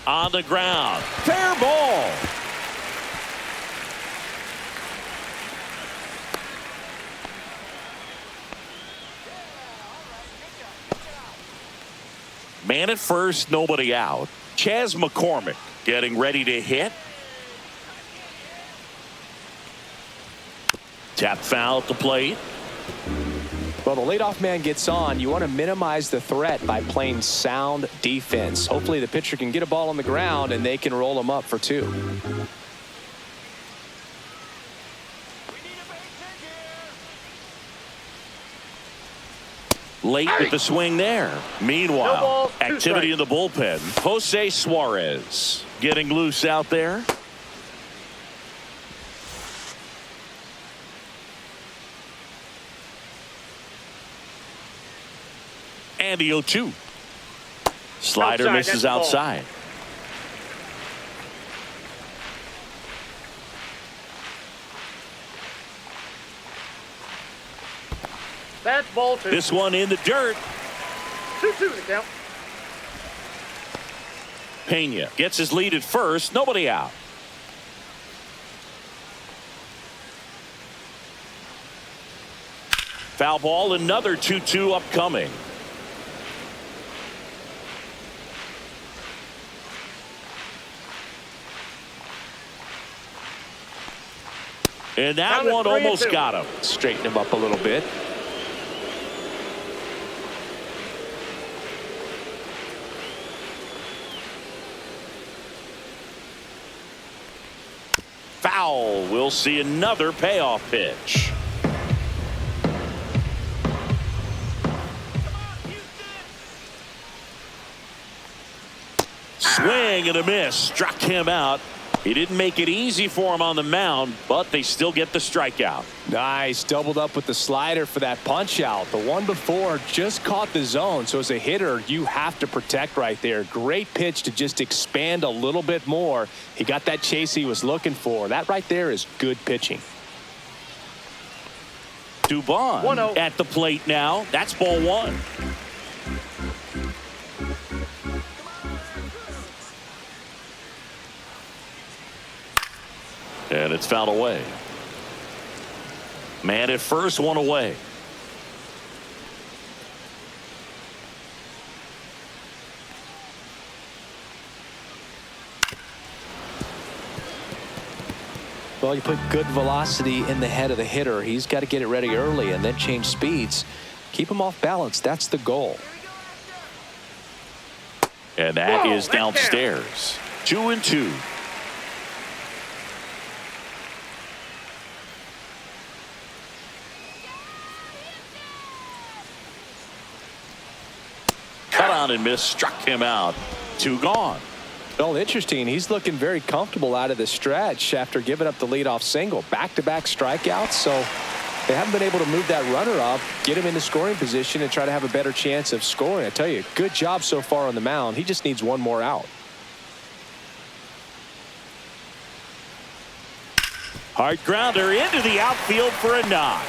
On the ground. Fair ball. Man at first, nobody out. Chas McCormick getting ready to hit. Tap foul at the plate. Well, the leadoff man gets on. You want to minimize the threat by playing sound defense. Hopefully the pitcher can get a ball on the ground and they can roll him up for 2. Late with the swing there. Meanwhile, No balls, 2 activity in strikes. the bullpen. Jose Suarez getting loose out there. And the 0-2. Slider Outside, misses that's the ball. outside. That's ball 2. This one in the dirt. 2-2 the count. Pena gets his lead at first. Nobody out. Foul ball. Another 2-2 upcoming. And that Count it one 3-2. almost got him. Straighten him up a little bit. Foul. We'll see another payoff pitch. Swing and a miss. Struck him out. He didn't make it easy for him on the mound, but they still get the strikeout. Nice. Doubled up with the slider for that punch out. The one before just caught the zone. So as a hitter, you have to protect right there. Great pitch to just expand a little bit more. He got that chase he was looking for. That right there is good pitching. Dubon 1-0. at the plate now. That's ball 1. And it's fouled away. Man at first, 1 away. Well, you put good velocity in the head of the hitter. He's got to get it ready early and then change speeds. Keep him off balance. That's the goal. And that Whoa, is that's downstairs. 2-2. Cut on and miss. Struck him out. 2 gone. Well, interesting. He's looking very comfortable out of the stretch after giving up the leadoff single. Back-to-back strikeouts. So they haven't been able to move that runner up, get him into scoring position, and try to have a better chance of scoring. I tell you, good job so far on the mound. He just needs one more out. Hard grounder into the outfield for a knock.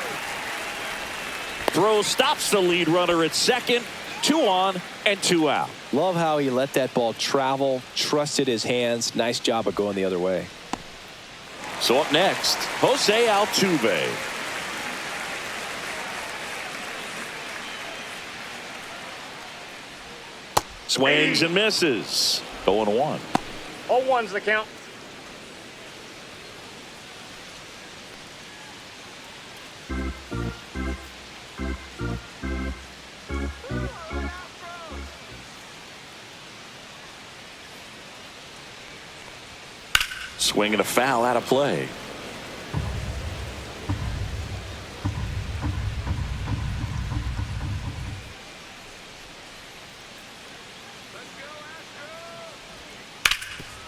Throw stops the lead runner at second. 2 on and 2 out. Love how he let that ball travel, trusted his hands. Nice job of going the other way. So up next, Jose Altuve. Swings and misses. 0-1. 0-1's the count. Swing and a foul out of play.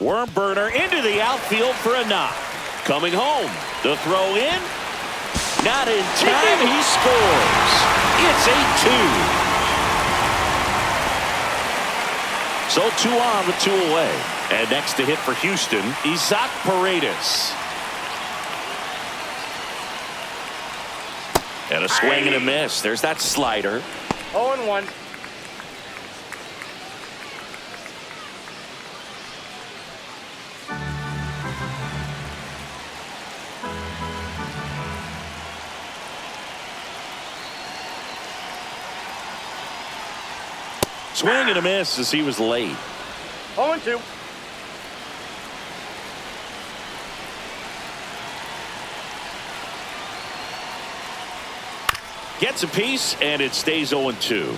Worm burner into the outfield for a knock. Coming home. The throw in. Not in time. He scores. It's 8-2. So 2 on with 2 away. And next to hit for Houston, Isaac Paredes. And a swing and a miss. There's that slider. 0-1. Swing and a miss as he was late. 0-2. Gets a piece, and it stays 0-2.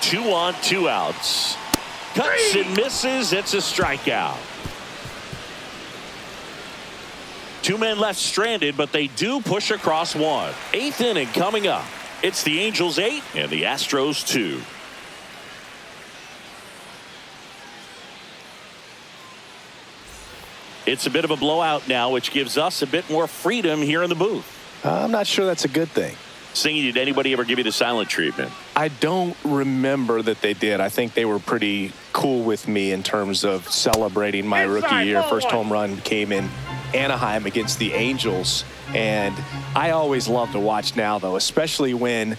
Two on, 2 outs. Cuts and misses. It's a strikeout. 2 men left stranded, but they do push across 1. 8th inning coming up. It's the Angels 8 and the Astros 2. It's a bit of a blowout now, which gives us a bit more freedom here in the booth. I'm not sure that's a good thing. Singing, did anybody ever give you the silent treatment? I don't remember that they did. I think they were pretty cool with me in terms of celebrating my rookie year. First home run came in Anaheim against the Angels. And I always love to watch now, though, especially when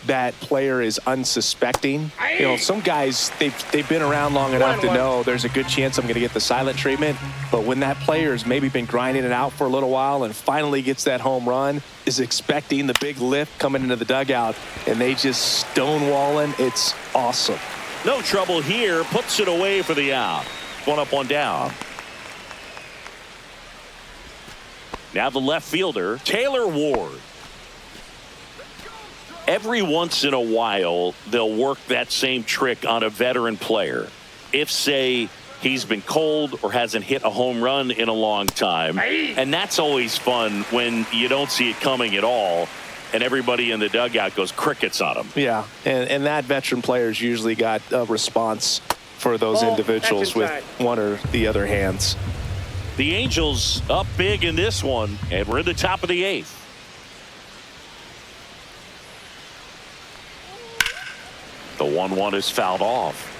that player is unsuspecting. You know, some guys, they've been around long enough to know there's a good chance I'm going to get the silent treatment. But when that player's maybe been grinding it out for a little while and finally gets that home run, is expecting the big lift coming into the dugout, and they just stonewalling, it's awesome. No trouble here. Puts it away for the out. 1 up, 1 down. Now the left fielder, Taylor Ward. Every once in a while, they'll work that same trick on a veteran player. If, say, he's been cold or hasn't hit a home run in a long time. And that's always fun when you don't see it coming at all, and everybody in the dugout goes crickets on him. Yeah, and that veteran player's usually got a response for those individuals with one or the other hands. The Angels up big in this one, and we're in the top of the 8th. The 1-1 is fouled off.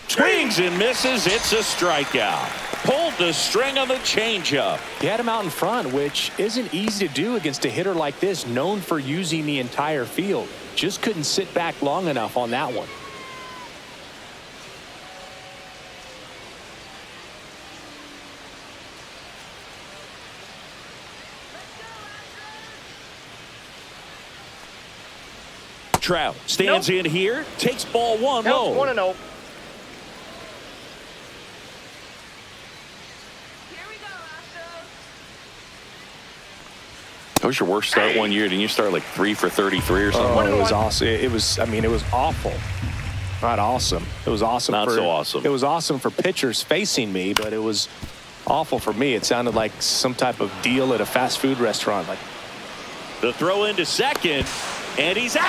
Swings and misses. It's a strikeout. Pulled the string on the changeup. He had him out in front, which isn't easy to do against a hitter like this, known for using the entire field. Just couldn't sit back long enough on that one. Trout stands in here, takes ball 1 low. 1-0. That was your worst start one year. Didn't you start like 3 for 33 or something? Oh, it was awesome. It was, I mean, it was awful. Not awesome. It was awesome. Not so awesome. It was awesome for pitchers facing me, but it was awful for me. It sounded like some type of deal at a fast food restaurant. Like the throw into second, and he's out.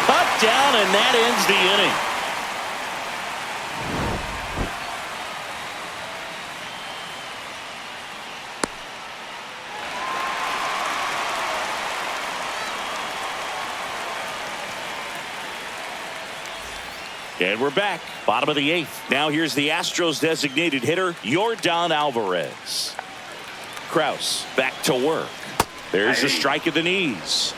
Cut down, and that ends the inning. And we're back, bottom of the 8th. Now here's the Astros designated hitter, Yordan Alvarez. Kraus back to work. There's a strike at the knees.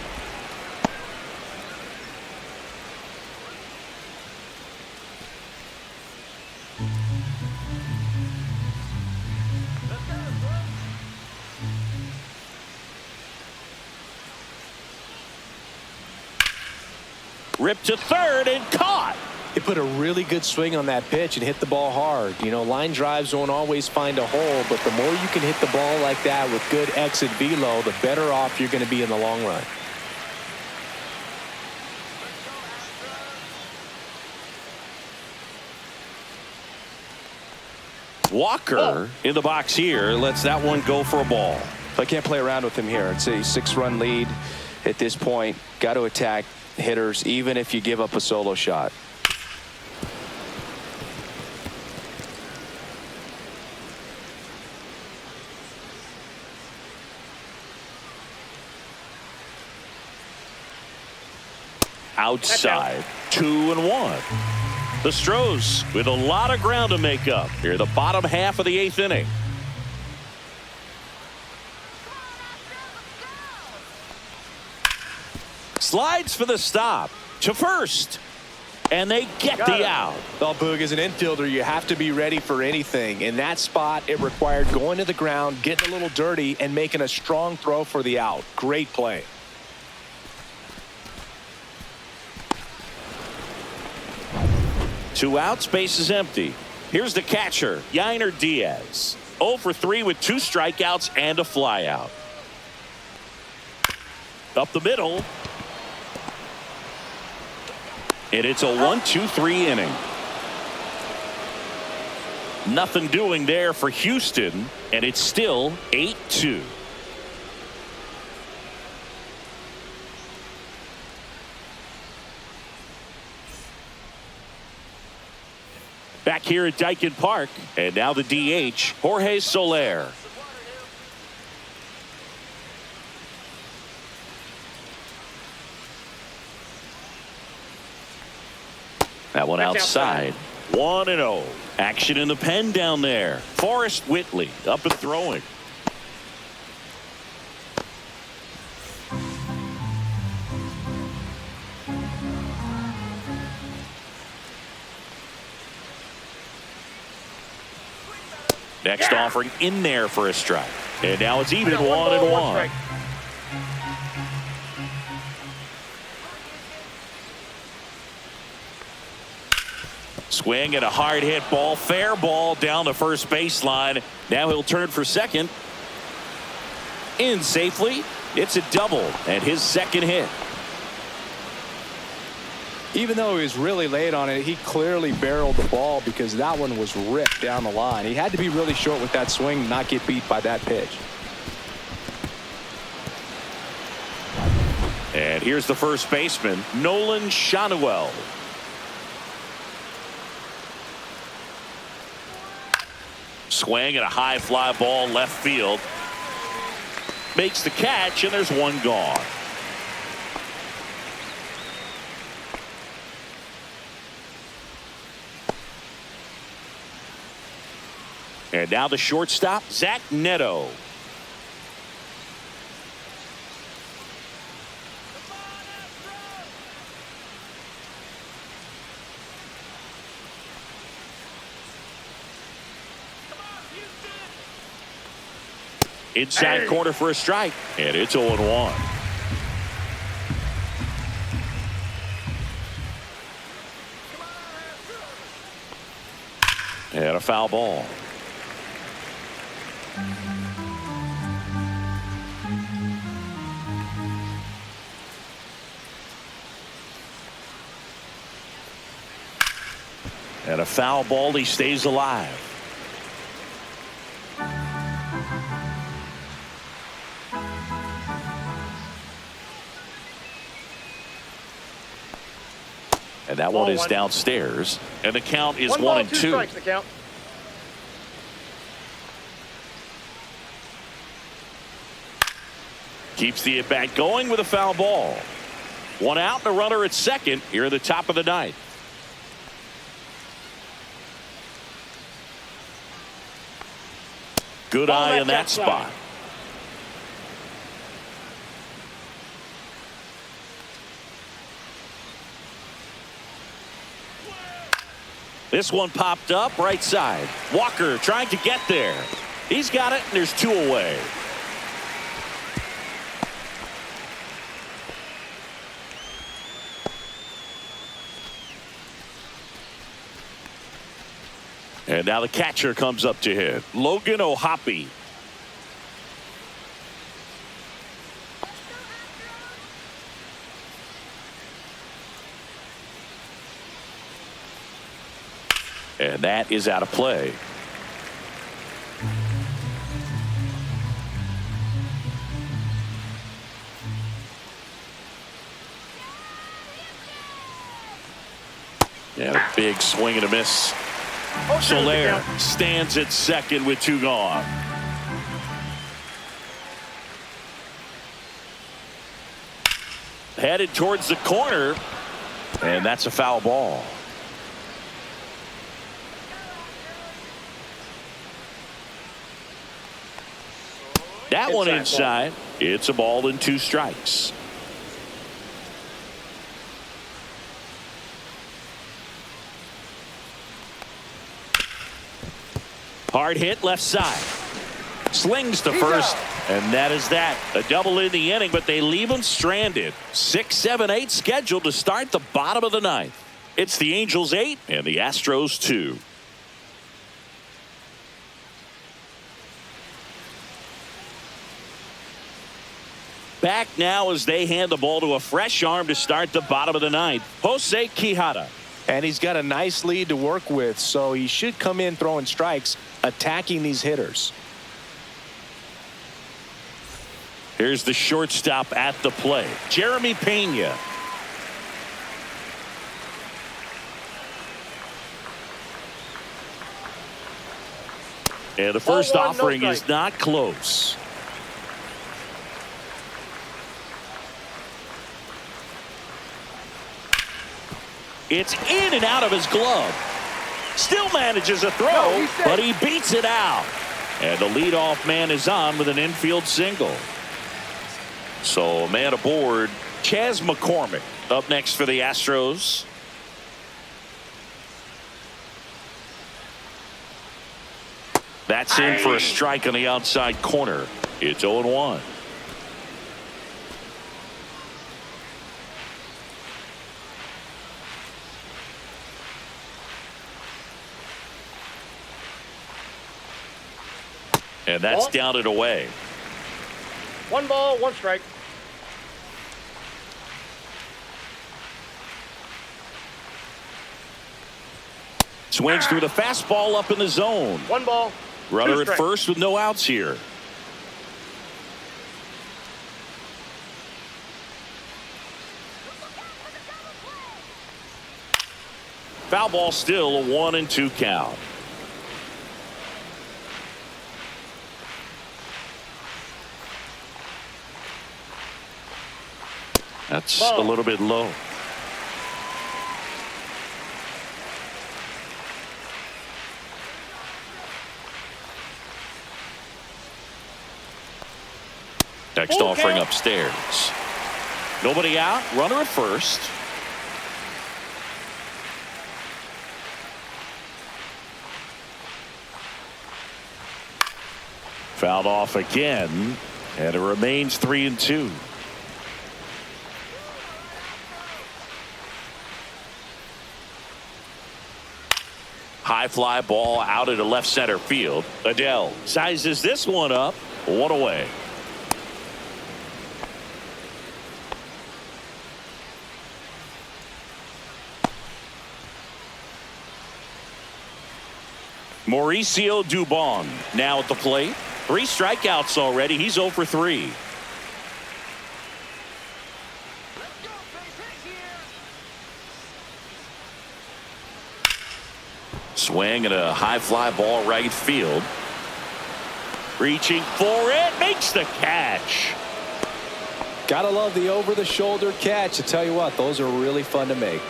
Ripped to third and caught. He put a really good swing on that pitch and hit the ball hard. You know, line drives won't always find a hole, but the more you can hit the ball like that with good exit velo, the better off you're going to be in the long run. Walker in the box here lets that one go for a ball. I can't play around with him here. It's a 6-run lead at this point. Got to attack hitters, even if you give up a solo shot. Outside, 2-1. The Astros with a lot of ground to make up here, the bottom half of the 8th inning. Slides for the stop to first, and they get the out. Well, Boog, as an infielder, you have to be ready for anything. In that spot, it required going to the ground, getting a little dirty, and making a strong throw for the out. Great play. 2 outs, base is empty. Here's the catcher, Yainer Diaz. 0 for 3 with 2 strikeouts and a flyout. Up the middle. And it's a 1-2-3 inning. Nothing doing there for Houston, and it's still 8-2. Back here at Dyken Park, and now the DH, Jorge Soler. That one outside. 1-0. Action in the pen down there. Forrest Whitley up and throwing. Next offering in there for a strike. And now it's even at 1-1. Swing and a hard hit ball. Fair ball down the first baseline. Now he'll turn for second. In safely. It's a double and his second hit. Even though he was really late on it, he clearly barreled the ball because that one was ripped down the line. He had to be really short with that swing, not get beat by that pitch. And here's the first baseman, Nolan Shanuel. Swing and a high fly ball left field. Makes the catch, and there's one gone. And now the shortstop, Zach Neto. Inside corner for a strike, and it's 0-1. And a foul ball. And a foul ball, he stays alive. And that one is downstairs. And the count is 1-2. 2 strikes, the count. Keeps the at bat going with a foul ball. 1 out and a runner at second here at the top of the ninth. Good eye in that spot. This one popped up right side. Walker trying to get there. He's got it, and there's 2 away. And now the catcher comes up to hit. Logan O'Hoppe. And that is out of play. And a big swing and a miss. Soler stands at second with 2 gone. Headed towards the corner, and that's a foul ball. That one inside. It's a ball and 2 strikes. Hard hit left side. Slings to first, and that is that. A double in the inning, but they leave him stranded. 6, 7, 8 scheduled to start the bottom of the ninth. It's the Angels 8 and the Astros 2. Back now as they hand the ball to a fresh arm to start the bottom of the ninth, Jose Quijada. And he's got a nice lead to work with, so he should come in throwing strikes, attacking these hitters. Here's the shortstop at the plate, Jeremy Pena. And the first 0-1, no offering strike. is not close. It's in and out of his glove. Still manages a throw, No, he's safe. but he beats it out. And the leadoff man is on with an infield single. So a man aboard, Chas McCormick, up next for the Astros. That's in for a strike on the outside corner. It's 0-1. And that's Ball. down and away. 1 ball, 1 strike. Swings through the fastball up in the zone. 1 ball. Runner 2 at strikes. first with no outs here. Foul ball, still a 1-2 count. That's a Ball. little bit low. Oh, Next Full offering count. upstairs. Nobody out. Runner at first. Fouled off again, and it remains 3-2. High fly ball out into left center field. Adele sizes this one up. 1 away. Mauricio Dubon now at the plate. 3 strikeouts already. He's 0 for 3. Swing and a high fly ball right field. Reaching for it. Makes the catch. Gotta love the over-the-shoulder catch. I tell you what, those are really fun to make.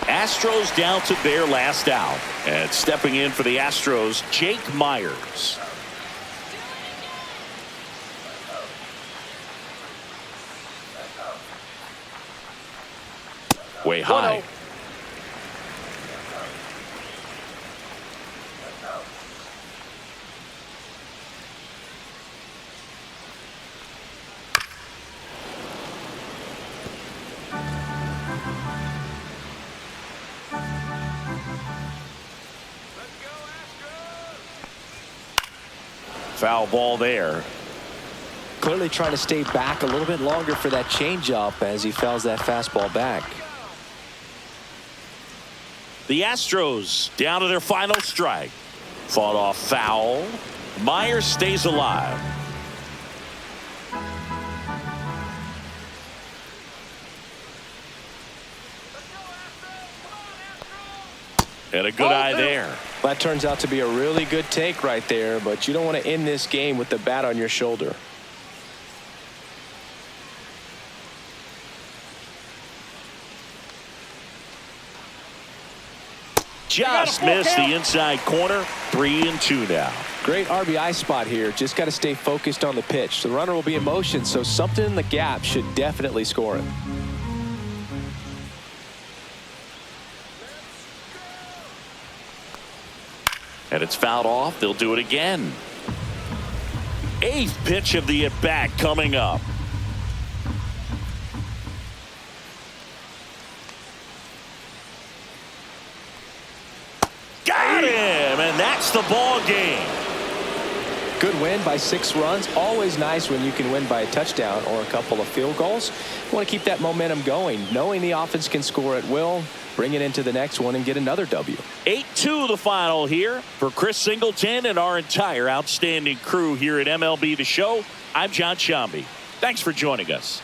Astros down to their last out. And stepping in for the Astros, Jake Myers. Way high. 1-0. Foul ball there. Clearly trying to stay back a little bit longer for that changeup as he fouls that fastball back. The Astros down to their final strike. Fought off foul. Myers stays alive. And a good eye there. That turns out to be a really good take right there, but you don't want to end this game with the bat on your shoulder. Just full missed count. the inside corner. 3-2 now. Great RBI spot here. Just got to stay focused on the pitch. The runner will be in motion, so something in the gap should definitely score it. And it's fouled off. They'll do it again. 8th pitch of the at-bat coming up. That's the ball game. Good win by 6 runs. Always nice when you can win by a touchdown or a couple of field goals. You want to keep that momentum going, knowing the offense can score at will, bring it into the next one and get another W. 8-2 the final here. For Chris Singleton and our entire outstanding crew here at MLB The Show, I'm John Shambi. Thanks for joining us.